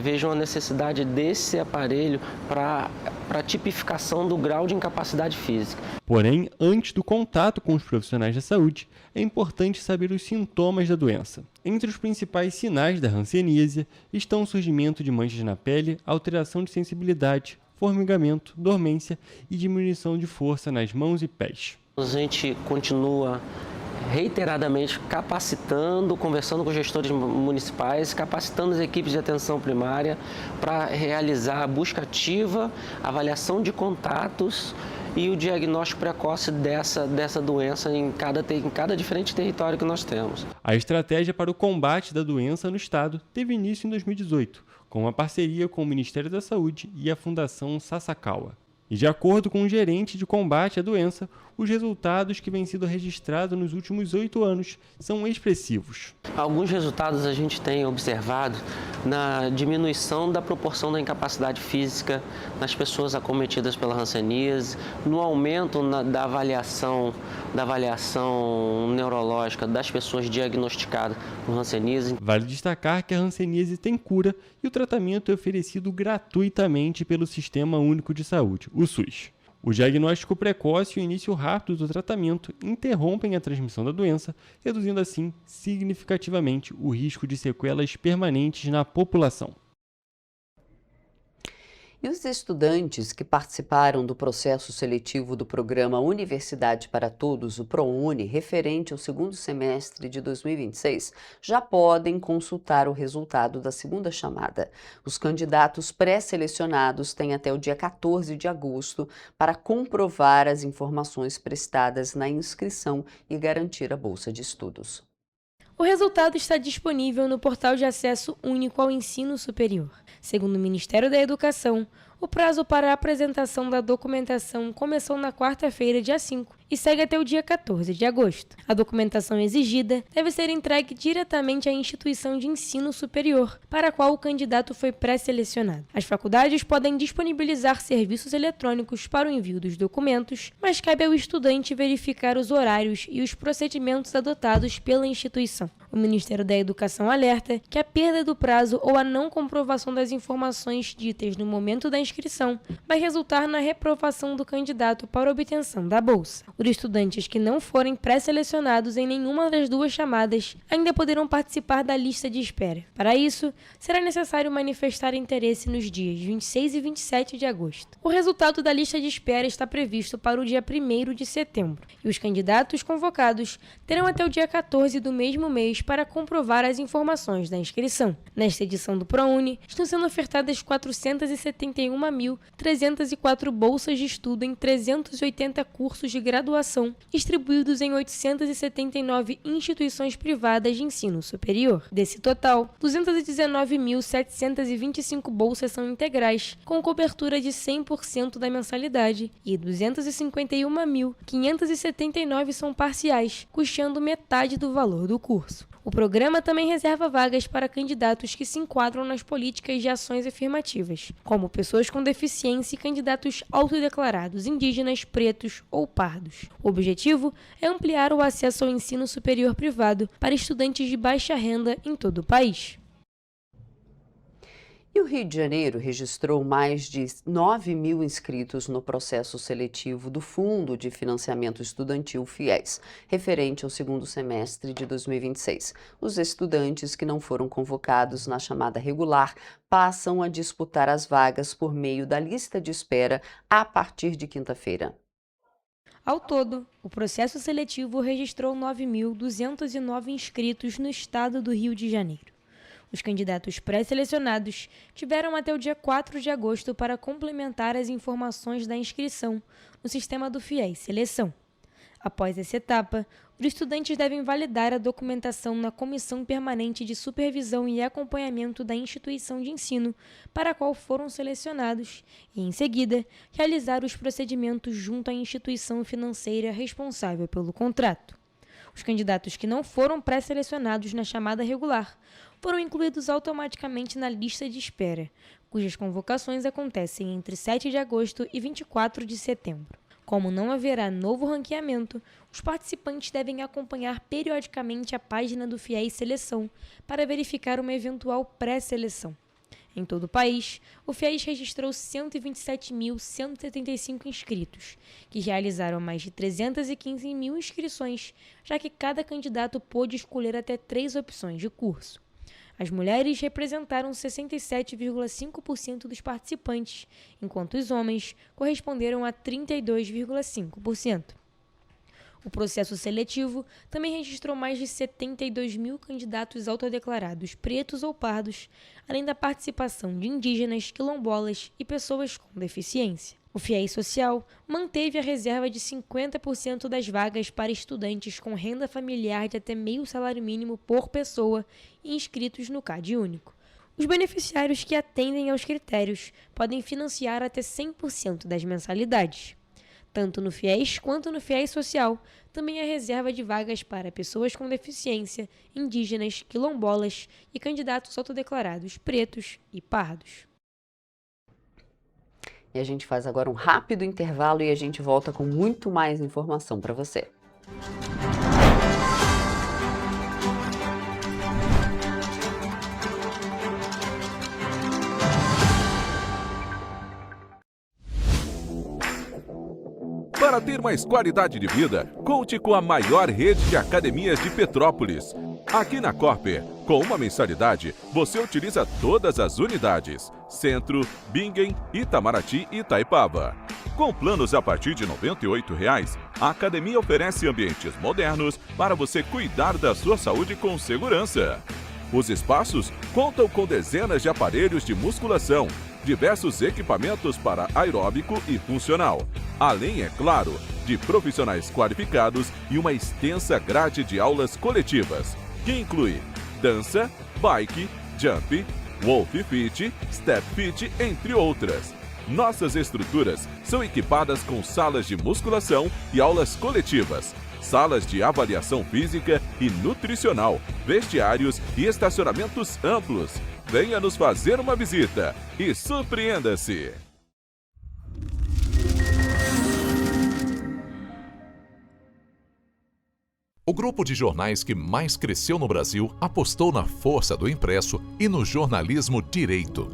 vejam a necessidade desse aparelho para a tipificação do grau de incapacidade física. Porém, antes do contato com os profissionais da saúde, é importante saber os sintomas da doença. Entre os principais sinais da hanseníase estão o surgimento de manchas na pele, alteração de sensibilidade, formigamento, dormência e diminuição de força nas mãos e pés. A gente continua reiteradamente capacitando, conversando com os gestores municipais, capacitando as equipes de atenção primária para realizar a busca ativa, avaliação de contatos e o diagnóstico precoce dessa doença em cada diferente território que nós temos. A estratégia para o combate da doença no Estado teve início em 2018, com uma parceria com o Ministério da Saúde e a Fundação Sasakawa. E de acordo com o gerente de combate à doença, os resultados que vêm sido registrados nos últimos 8 anos são expressivos. Alguns resultados a gente tem observado na diminuição da proporção da incapacidade física nas pessoas acometidas pela hanseníase, no aumento da avaliação neurológica das pessoas diagnosticadas com hanseníase. Vale destacar que a hanseníase tem cura e o tratamento é oferecido gratuitamente pelo Sistema Único de Saúde, o SUS. O diagnóstico precoce e o início rápido do tratamento interrompem a transmissão da doença, reduzindo assim significativamente o risco de sequelas permanentes na população. E os estudantes que participaram do processo seletivo do programa Universidade para Todos, o ProUni, referente ao segundo semestre de 2026, já podem consultar o resultado da segunda chamada. Os candidatos pré-selecionados têm até o dia 14 de agosto para comprovar as informações prestadas na inscrição e garantir a bolsa de estudos. O resultado está disponível no portal de acesso único ao ensino superior. Segundo o Ministério da Educação, o prazo para a apresentação da documentação começou na quarta-feira, dia 5, e segue até o dia 14 de agosto. A documentação exigida deve ser entregue diretamente à instituição de ensino superior, para a qual o candidato foi pré-selecionado. As faculdades podem disponibilizar serviços eletrônicos para o envio dos documentos, mas cabe ao estudante verificar os horários e os procedimentos adotados pela instituição. O Ministério da Educação alerta que a perda do prazo ou a não comprovação das informações ditas no momento da inscrição vai resultar na reprovação do candidato para obtenção da bolsa. Os estudantes que não forem pré-selecionados em nenhuma das 2 chamadas ainda poderão participar da lista de espera. Para isso, será necessário manifestar interesse nos dias 26 e 27 de agosto. O resultado da lista de espera está previsto para o dia 1º de setembro, e os candidatos convocados terão até o dia 14 do mesmo mês para comprovar as informações da inscrição. Nesta edição do ProUni, estão sendo ofertadas 471.304 bolsas de estudo em 380 cursos de graduação, distribuídos em 879 instituições privadas de ensino superior. Desse total, 219.725 bolsas são integrais, com cobertura de 100% da mensalidade, e 251.579 são parciais, custeando metade do valor do curso. O programa também reserva vagas para candidatos que se enquadram nas políticas de ações afirmativas, como pessoas com deficiência e candidatos autodeclarados indígenas, pretos ou pardos. O objetivo é ampliar o acesso ao ensino superior privado para estudantes de baixa renda em todo o país. E o Rio de Janeiro registrou mais de 9 mil inscritos no processo seletivo do Fundo de Financiamento Estudantil FIES, referente ao segundo semestre de 2026. Os estudantes que não foram convocados na chamada regular passam a disputar as vagas por meio da lista de espera a partir de quinta-feira. Ao todo, o processo seletivo registrou 9.209 inscritos no estado do Rio de Janeiro. Os candidatos pré-selecionados tiveram até o dia 4 de agosto para complementar as informações da inscrição no sistema do FIES Seleção. Após essa etapa, os estudantes devem validar a documentação na Comissão Permanente de Supervisão e Acompanhamento da instituição de ensino para a qual foram selecionados e, em seguida, realizar os procedimentos junto à instituição financeira responsável pelo contrato. Os candidatos que não foram pré-selecionados na chamada regular foram incluídos automaticamente na lista de espera, cujas convocações acontecem entre 7 de agosto e 24 de setembro. Como não haverá novo ranqueamento, os participantes devem acompanhar periodicamente a página do FIES Seleção para verificar uma eventual pré-seleção. Em todo o país, o FIES registrou 127.175 inscritos, que realizaram mais de 315 mil inscrições, já que cada candidato pôde escolher até 3 opções de curso. As mulheres representaram 67,5% dos participantes, enquanto os homens corresponderam a 32,5%. O processo seletivo também registrou mais de 72 mil candidatos autodeclarados pretos ou pardos, além da participação de indígenas, quilombolas e pessoas com deficiência. O FIES Social manteve a reserva de 50% das vagas para estudantes com renda familiar de até meio salário mínimo por pessoa e inscritos no CAD único. Os beneficiários que atendem aos critérios podem financiar até 100% das mensalidades. Tanto no FIES quanto no FIES Social, também há reserva de vagas para pessoas com deficiência, indígenas, quilombolas e candidatos autodeclarados pretos e pardos. E a gente faz agora um rápido intervalo e a gente volta com muito mais informação para você. Para ter mais qualidade de vida, conte com a maior rede de academias de Petrópolis. Aqui na Corper, com uma mensalidade, você utiliza todas as unidades: Centro, Bingen, Itamaraty e Itaipava. Com planos a partir de R$ 98,00, a academia oferece ambientes modernos para você cuidar da sua saúde com segurança. Os espaços contam com dezenas de aparelhos de musculação, diversos equipamentos para aeróbico e funcional, além, é claro, de profissionais qualificados e uma extensa grade de aulas coletivas, que inclui dança, bike, jump, wolf fit, step fit, entre outras. Nossas estruturas são equipadas com salas de musculação e aulas coletivas, salas de avaliação física e nutricional, vestiários e estacionamentos amplos. Venha nos fazer uma visita e surpreenda-se! O grupo de jornais que mais cresceu no Brasil apostou na força do impresso e no jornalismo direito.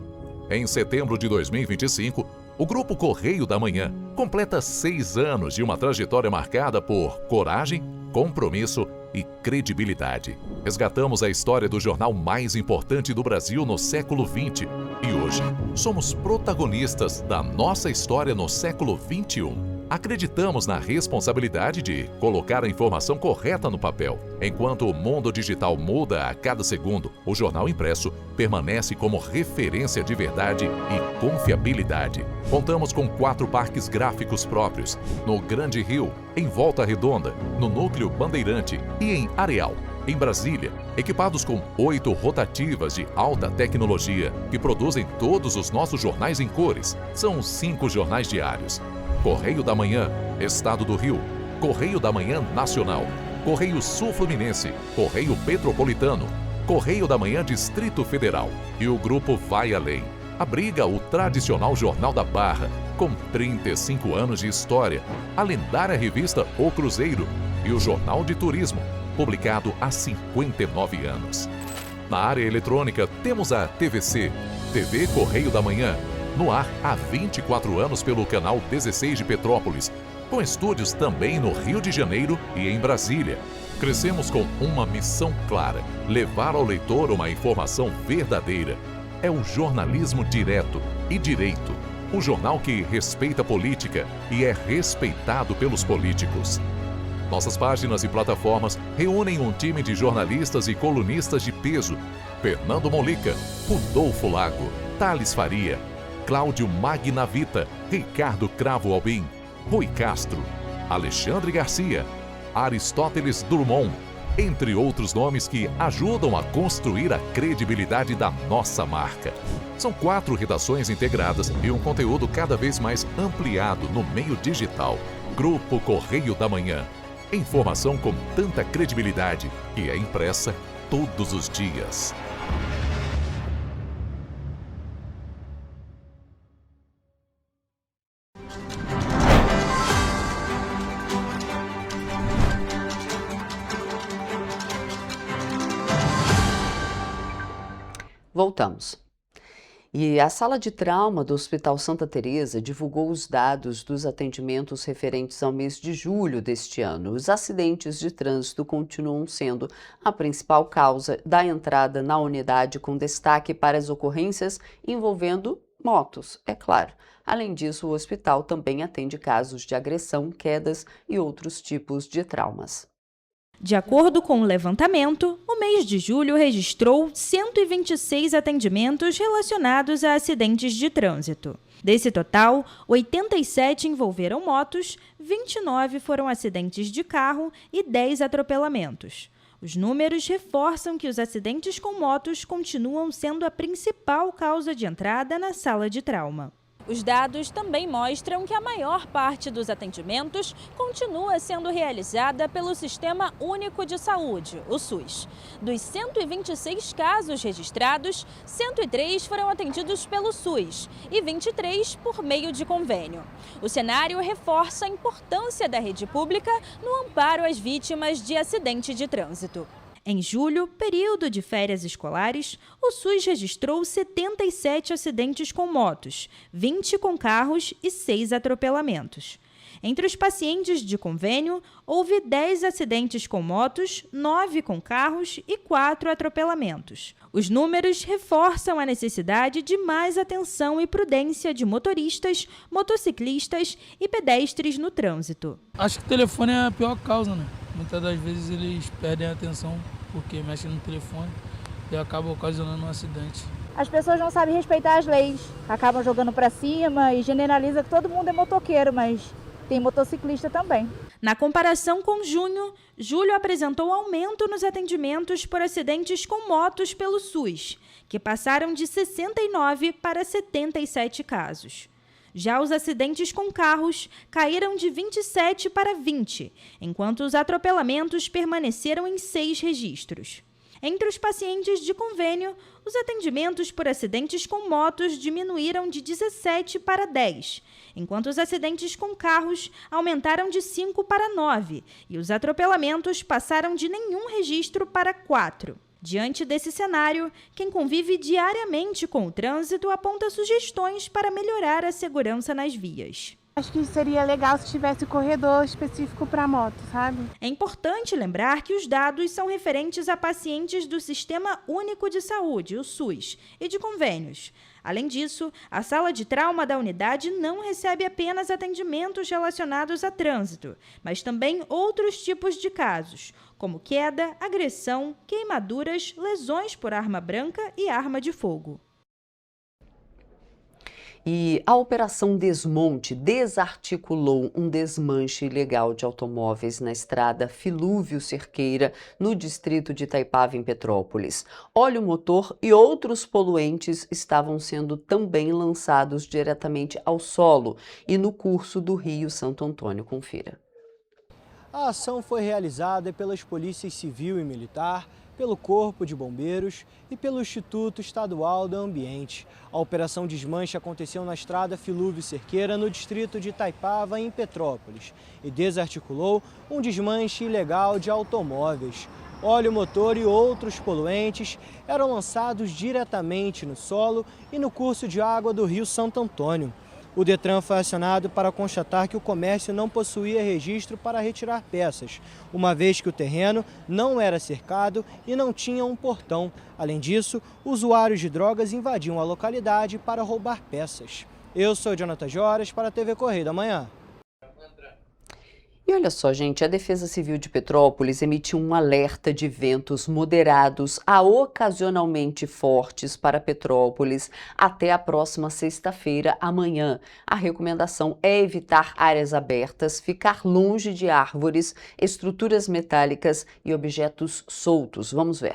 Em setembro de 2025, o Grupo Correio da Manhã completa 6 anos de uma trajetória marcada por coragem, compromisso e credibilidade. Resgatamos a história do jornal mais importante do Brasil no século XX e hoje somos protagonistas da nossa história no século XXI. Acreditamos na responsabilidade de colocar a informação correta no papel. Enquanto o mundo digital muda a cada segundo, o jornal impresso permanece como referência de verdade e confiabilidade. Contamos com 4 parques gráficos próprios, no Grande Rio, em Volta Redonda, no Núcleo Bandeirante e em Areal, em Brasília, equipados com 8 rotativas de alta tecnologia que produzem todos os nossos jornais em cores. São 5 jornais diários. Correio da Manhã, Estado do Rio, Correio da Manhã Nacional, Correio Sul Fluminense, Correio Petropolitano, Correio da Manhã Distrito Federal. E o grupo vai além. Abriga o tradicional Jornal da Barra, com 35 anos de história, a lendária revista O Cruzeiro e o Jornal de Turismo, publicado há 59 anos. Na área eletrônica, temos a TVC, TV Correio da Manhã, no ar há 24 anos pelo canal 16 de Petrópolis, com estúdios também no Rio de Janeiro e em Brasília. Crescemos com uma missão clara: levar ao leitor uma informação verdadeira. É o jornalismo direto e direito. O jornal que respeita a política e é respeitado pelos políticos. Nossas páginas e plataformas reúnem um time de jornalistas e colunistas de peso: Fernando Molica, Rodolfo Lago, Thales Faria, Cláudio Magnavita, Ricardo Cravo Albim, Rui Castro, Alexandre Garcia, Aristóteles Drummond, entre outros nomes que ajudam a construir a credibilidade da nossa marca. São 4 redações integradas e um conteúdo cada vez mais ampliado no meio digital. Grupo Correio da Manhã. Informação com tanta credibilidade que é impressa todos os dias. Voltamos. E a sala de trauma do Hospital Santa Teresa divulgou os dados dos atendimentos referentes ao mês de julho deste ano. Os acidentes de trânsito continuam sendo a principal causa da entrada na unidade, com destaque para as ocorrências envolvendo motos, é claro. Além disso, o hospital também atende casos de agressão, quedas e outros tipos de traumas. De acordo com o levantamento, o mês de julho registrou 126 atendimentos relacionados a acidentes de trânsito. Desse total, 87 envolveram motos, 29 foram acidentes de carro e 10 atropelamentos. Os números reforçam que os acidentes com motos continuam sendo a principal causa de entrada na sala de trauma. Os dados também mostram que a maior parte dos atendimentos continua sendo realizada pelo Sistema Único de Saúde, o SUS. Dos 126 casos registrados, 103 foram atendidos pelo SUS e 23 por meio de convênio. O cenário reforça a importância da rede pública no amparo às vítimas de acidente de trânsito. Em julho, período de férias escolares, o SUS registrou 77 acidentes com motos, 20 com carros e 6 atropelamentos. Entre os pacientes de convênio, houve 10 acidentes com motos, 9 com carros e 4 atropelamentos. Os números reforçam a necessidade de mais atenção e prudência de motoristas, motociclistas e pedestres no trânsito. Acho que o telefone é a pior causa, né? Muitas das vezes eles perdem a atenção porque mexem no telefone e acabam ocasionando um acidente. As pessoas não sabem respeitar as leis, acabam jogando para cima e generaliza que todo mundo é motoqueiro, mas tem motociclista também. Na comparação com junho, julho apresentou aumento nos atendimentos por acidentes com motos pelo SUS, que passaram de 69 para 77 casos. Já os acidentes com carros caíram de 27 para 20, enquanto os atropelamentos permaneceram em 6 registros. Entre os pacientes de convênio, os atendimentos por acidentes com motos diminuíram de 17 para 10, enquanto os acidentes com carros aumentaram de 5 para 9 e os atropelamentos passaram de nenhum registro para 4. Diante desse cenário, quem convive diariamente com o trânsito aponta sugestões para melhorar a segurança nas vias. Acho que seria legal se tivesse corredor específico para moto, sabe? É importante lembrar que os dados são referentes a pacientes do Sistema Único de Saúde, o SUS, e de convênios. Além disso, a sala de trauma da unidade não recebe apenas atendimentos relacionados a trânsito, mas também outros tipos de casos, como queda, agressão, queimaduras, lesões por arma branca e arma de fogo. E a Operação Desmonte desarticulou um desmanche ilegal de automóveis na estrada Filúvio Cerqueira, no distrito de Itaipava, em Petrópolis. Óleo motor e outros poluentes estavam sendo também lançados diretamente ao solo e no curso do Rio Santo Antônio. Confira. A ação foi realizada pelas polícias civil e militar, pelo Corpo de Bombeiros e pelo Instituto Estadual do Ambiente. A operação desmanche aconteceu na estrada Filúvio Cerqueira, no distrito de Itaipava, em Petrópolis, e desarticulou um desmanche ilegal de automóveis. óleo motor e outros poluentes eram lançados diretamente no solo e no curso de água do Rio Santo Antônio. O Detran foi acionado para constatar que o comércio não possuía registro para retirar peças, uma vez que o terreno não era cercado e não tinha um portão. Além disso, usuários de drogas invadiam a localidade para roubar peças. Eu sou Jonathan Joras para a TV Correio da Manhã. E olha só, gente, a Defesa Civil de Petrópolis emitiu um alerta de ventos moderados a ocasionalmente fortes para Petrópolis até a próxima sexta-feira, amanhã. A recomendação é evitar áreas abertas, ficar longe de árvores, estruturas metálicas e objetos soltos. Vamos ver.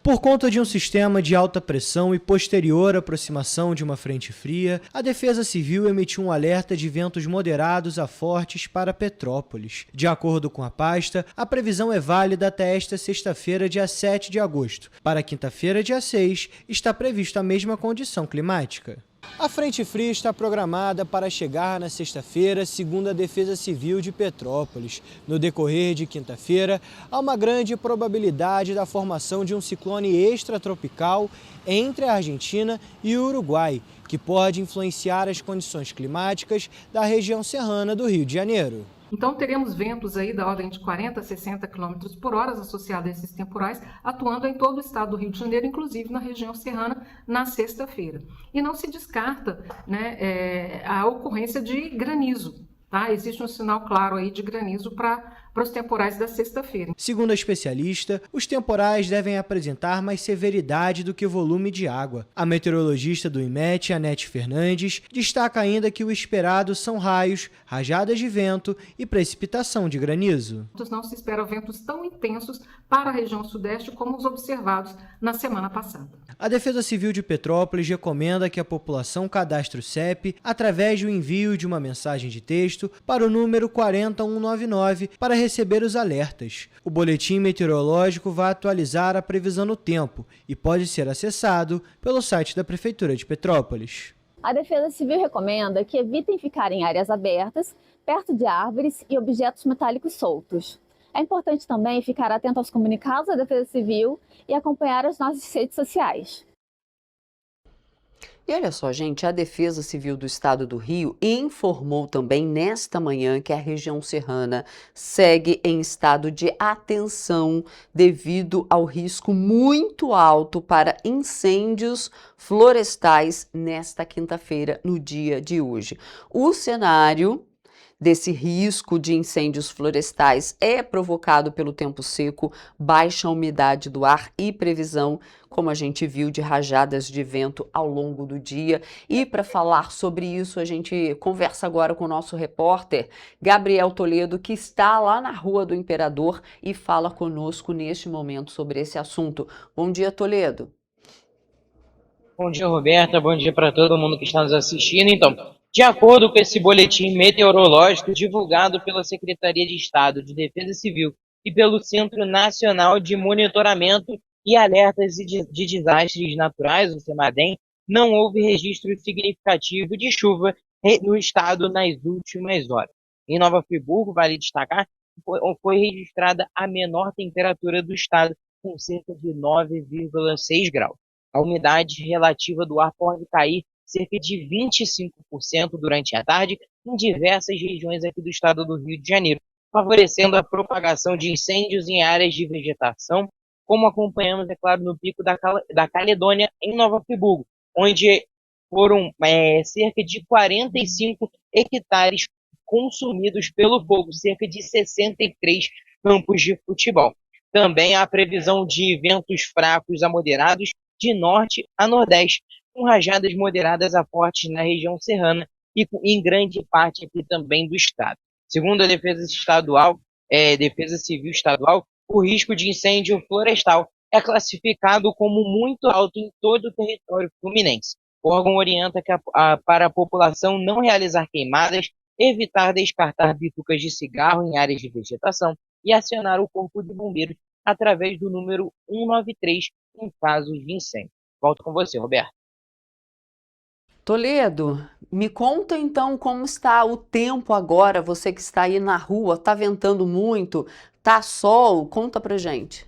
Por conta de um sistema de alta pressão e posterior aproximação de uma frente fria, a Defesa Civil emitiu um alerta de ventos moderados a fortes para Petrópolis. De acordo com a pasta, a previsão é válida até esta sexta-feira, dia 7 de agosto. Para quinta-feira, dia 6, está prevista a mesma condição climática. A frente fria está programada para chegar na sexta-feira, segundo a Defesa Civil de Petrópolis. No decorrer de quinta-feira, há uma grande probabilidade da formação de um ciclone extratropical entre a Argentina e o Uruguai, que pode influenciar as condições climáticas da região serrana do Rio de Janeiro. Então, teremos ventos aí da ordem de 40 a 60 km por hora associados a esses temporais, atuando em todo o estado do Rio de Janeiro, inclusive na região serrana, na sexta-feira. E não se descarta, né, a ocorrência de granizo. Tá? Existe um sinal claro aí de granizo para os temporais da sexta-feira. Segundo a especialista, os temporais devem apresentar mais severidade do que o volume de água. A meteorologista do IMET, Anete Fernandes, destaca ainda que o esperado são raios, rajadas de vento e precipitação de granizo. Não se espera ventos tão intensos para a região sudeste como os observados na semana passada. A Defesa Civil de Petrópolis recomenda que a população cadastre o CEP através do envio de uma mensagem de texto para o número 40199 para receber os alertas. O boletim meteorológico vai atualizar a previsão no tempo e pode ser acessado pelo site da Prefeitura de Petrópolis. A Defesa Civil recomenda que evitem ficar em áreas abertas, perto de árvores e objetos metálicos soltos. É importante também ficar atento aos comunicados da Defesa Civil e acompanhar as nossas redes sociais. E olha só, gente, a Defesa Civil do Estado do Rio informou também nesta manhã que a região serrana segue em estado de atenção devido ao risco muito alto para incêndios florestais nesta quinta-feira, no dia de hoje. O cenário desse risco de incêndios florestais é provocado pelo tempo seco, baixa umidade do ar e previsão, como a gente viu, de rajadas de vento ao longo do dia. E para falar sobre isso, a gente conversa agora com o nosso repórter Gabriel Toledo, que está lá na Rua do Imperador e fala conosco neste momento sobre esse assunto. Bom dia, Toledo. Bom dia, Roberta. Bom dia para todo mundo que está nos assistindo. Então, de acordo com esse boletim meteorológico divulgado pela Secretaria de Estado de Defesa Civil e pelo Centro Nacional de Monitoramento e Alertas de Desastres Naturais, o CEMADEM, não houve registro significativo de chuva no estado nas últimas horas. Em Nova Friburgo, vale destacar, foi registrada a menor temperatura do estado, com cerca de 9,6 graus. A umidade relativa do ar pode cair cerca de 25% durante a tarde em diversas regiões aqui do estado do Rio de Janeiro, favorecendo a propagação de incêndios em áreas de vegetação, como acompanhamos, é claro, no Pico da Caledônia, em Nova Friburgo, onde foram cerca de 45 hectares consumidos pelo fogo, cerca de 63 campos de futebol. Também há previsão de ventos fracos a moderados de norte a nordeste, com rajadas moderadas a fortes na região serrana e em grande parte aqui também do estado. Segundo a Defesa Civil Estadual, o risco de incêndio florestal é classificado como muito alto em todo o território fluminense. O órgão orienta para a população não realizar queimadas, evitar descartar bitucas de cigarro em áreas de vegetação e acionar o Corpo de Bombeiros através do número 193 em casos de incêndio. Volto com você, Roberto. Toledo, me conta então como está o tempo agora, você que está aí na rua, tá ventando muito, tá sol, conta pra gente.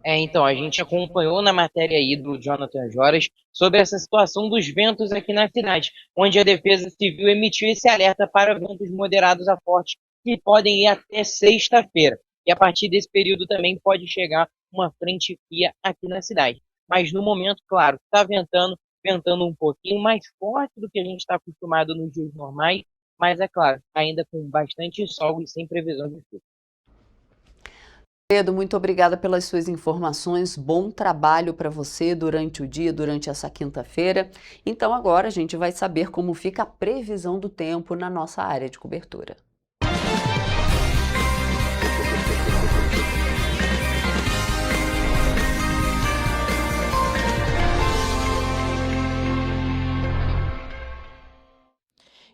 Então, a gente acompanhou na matéria aí do Jonathan Joras sobre essa situação dos ventos aqui na cidade, onde a Defesa Civil emitiu esse alerta para ventos moderados a fortes que podem ir até sexta-feira. E a partir desse período também pode chegar uma frente fria aqui na cidade. Mas no momento, claro, está ventando um pouquinho mais forte do que a gente está acostumado nos dias normais, mas é claro, ainda com bastante sol e sem previsão de chuva. Pedro, muito obrigada pelas suas informações. Bom trabalho para você durante o dia, durante essa quinta-feira. Então agora a gente vai saber como fica a previsão do tempo na nossa área de cobertura.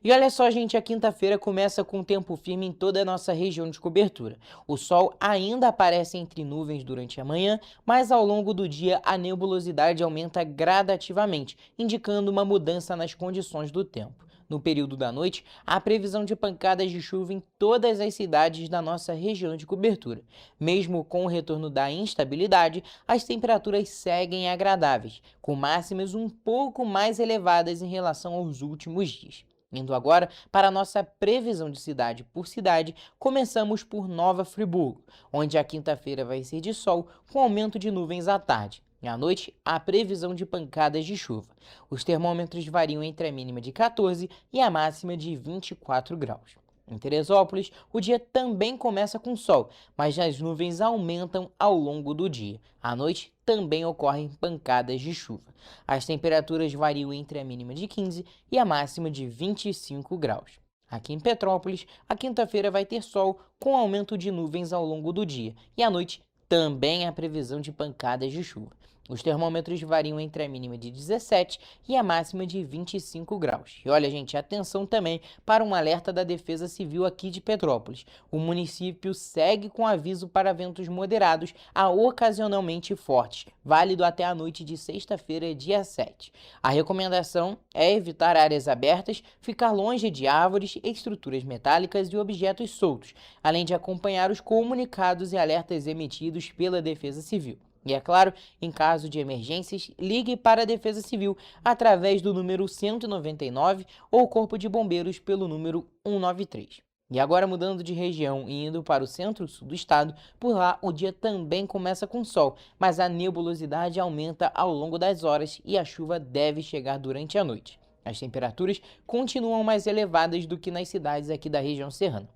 E olha só, gente, a quinta-feira começa com tempo firme em toda a nossa região de cobertura. O sol ainda aparece entre nuvens durante a manhã, mas ao longo do dia a nebulosidade aumenta gradativamente, indicando uma mudança nas condições do tempo. No período da noite, há previsão de pancadas de chuva em todas as cidades da nossa região de cobertura. Mesmo com o retorno da instabilidade, as temperaturas seguem agradáveis, com máximas um pouco mais elevadas em relação aos últimos dias. Indo agora para a nossa previsão de cidade por cidade, começamos por Nova Friburgo, onde a quinta-feira vai ser de sol com aumento de nuvens à tarde. E à noite, há previsão de pancadas de chuva. Os termômetros variam entre a mínima de 14 e a máxima de 24 graus. Em Teresópolis, o dia também começa com sol, mas as nuvens aumentam ao longo do dia. À noite, também ocorrem pancadas de chuva. As temperaturas variam entre a mínima de 15 e a máxima de 25 graus. Aqui em Petrópolis, a quinta-feira vai ter sol com aumento de nuvens ao longo do dia. E à noite, também há previsão de pancadas de chuva. Os termômetros variam entre a mínima de 17 e a máxima de 25 graus. E olha, gente, atenção também para um alerta da Defesa Civil aqui de Petrópolis. O município segue com aviso para ventos moderados a ocasionalmente fortes, válido até a noite de sexta-feira, dia 7. A recomendação é evitar áreas abertas, ficar longe de árvores, estruturas metálicas e objetos soltos, além de acompanhar os comunicados e alertas emitidos pela Defesa Civil. E é claro, em caso de emergências, ligue para a Defesa Civil através do número 199 ou Corpo de Bombeiros pelo número 193. E agora mudando de região e indo para o centro-sul do estado, por lá o dia também começa com sol, mas a nebulosidade aumenta ao longo das horas e a chuva deve chegar durante a noite. As temperaturas continuam mais elevadas do que nas cidades aqui da região serrana.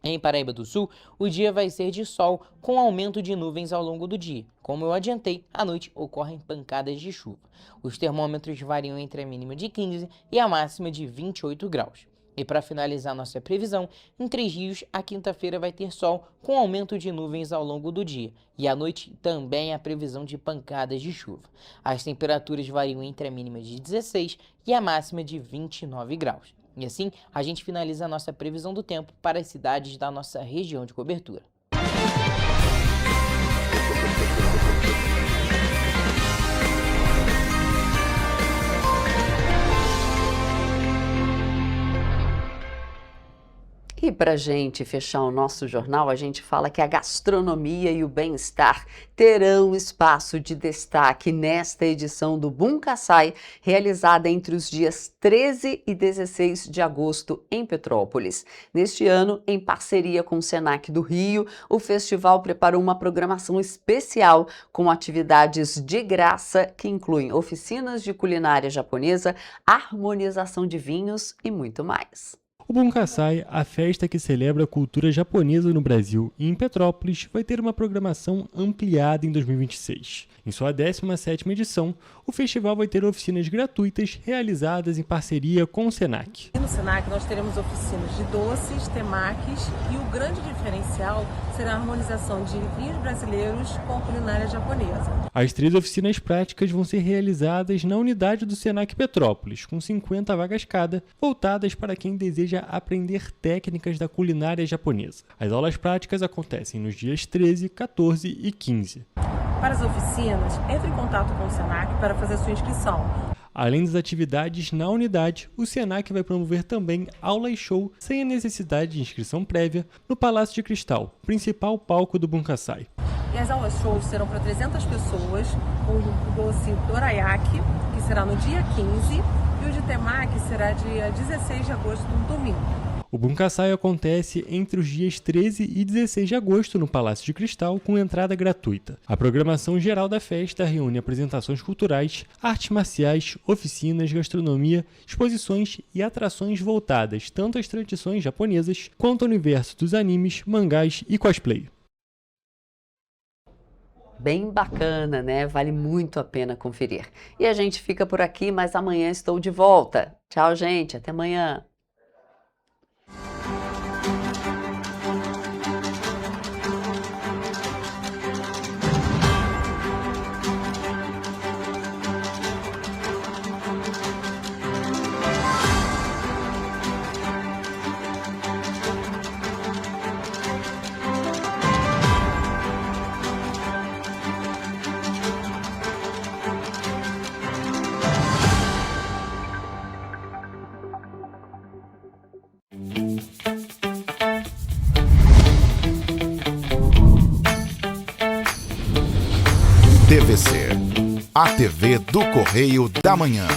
Em Paraíba do Sul, o dia vai ser de sol com aumento de nuvens ao longo do dia. Como eu adiantei, à noite ocorrem pancadas de chuva. Os termômetros variam entre a mínima de 15 e a máxima de 28 graus. E para finalizar nossa previsão, em Três Rios, a quinta-feira vai ter sol com aumento de nuvens ao longo do dia. E à noite também há previsão de pancadas de chuva. As temperaturas variam entre a mínima de 16 e a máxima de 29 graus. E assim, a gente finaliza a nossa previsão do tempo para as cidades da nossa região de cobertura. E para a gente fechar o nosso jornal, a gente fala que a gastronomia e o bem-estar terão espaço de destaque nesta edição do Bunkassai, realizada entre os dias 13 e 16 de agosto em Petrópolis. Neste ano, em parceria com o Senac do Rio, o festival preparou uma programação especial com atividades de graça que incluem oficinas de culinária japonesa, harmonização de vinhos e muito mais. O Bunkassai, a festa que celebra a cultura japonesa no Brasil e em Petrópolis, vai ter uma programação ampliada em 2026. Em sua 17ª edição, o festival vai ter oficinas gratuitas realizadas em parceria com o Senac. No Senac nós teremos oficinas de doces, temakis e o grande diferencial será a harmonização de vinhos brasileiros com culinária japonesa. As 3 oficinas práticas vão ser realizadas na unidade do Senac Petrópolis, com 50 vagas cada, voltadas para quem deseja aprender técnicas da culinária japonesa. As aulas práticas acontecem nos dias 13, 14 e 15. Para as oficinas, entre em contato com o Senac para fazer sua inscrição. Além das atividades na unidade, o Senac vai promover também aula e show sem a necessidade de inscrição prévia no Palácio de Cristal, principal palco do Bunkassai. E as aulas shows serão para 300 pessoas, com o doce Dorayaki, que será no dia 15, e o de temaki será dia 16 de agosto, no domingo. O Bunkassai acontece entre os dias 13 e 16 de agosto no Palácio de Cristal, com entrada gratuita. A programação geral da festa reúne apresentações culturais, artes marciais, oficinas, gastronomia, exposições e atrações voltadas tanto às tradições japonesas quanto ao universo dos animes, mangás e cosplay. Bem bacana, né? Vale muito a pena conferir. E a gente fica por aqui, mas amanhã estou de volta. Tchau, gente. Até amanhã. TVC, a TV do Correio da Manhã.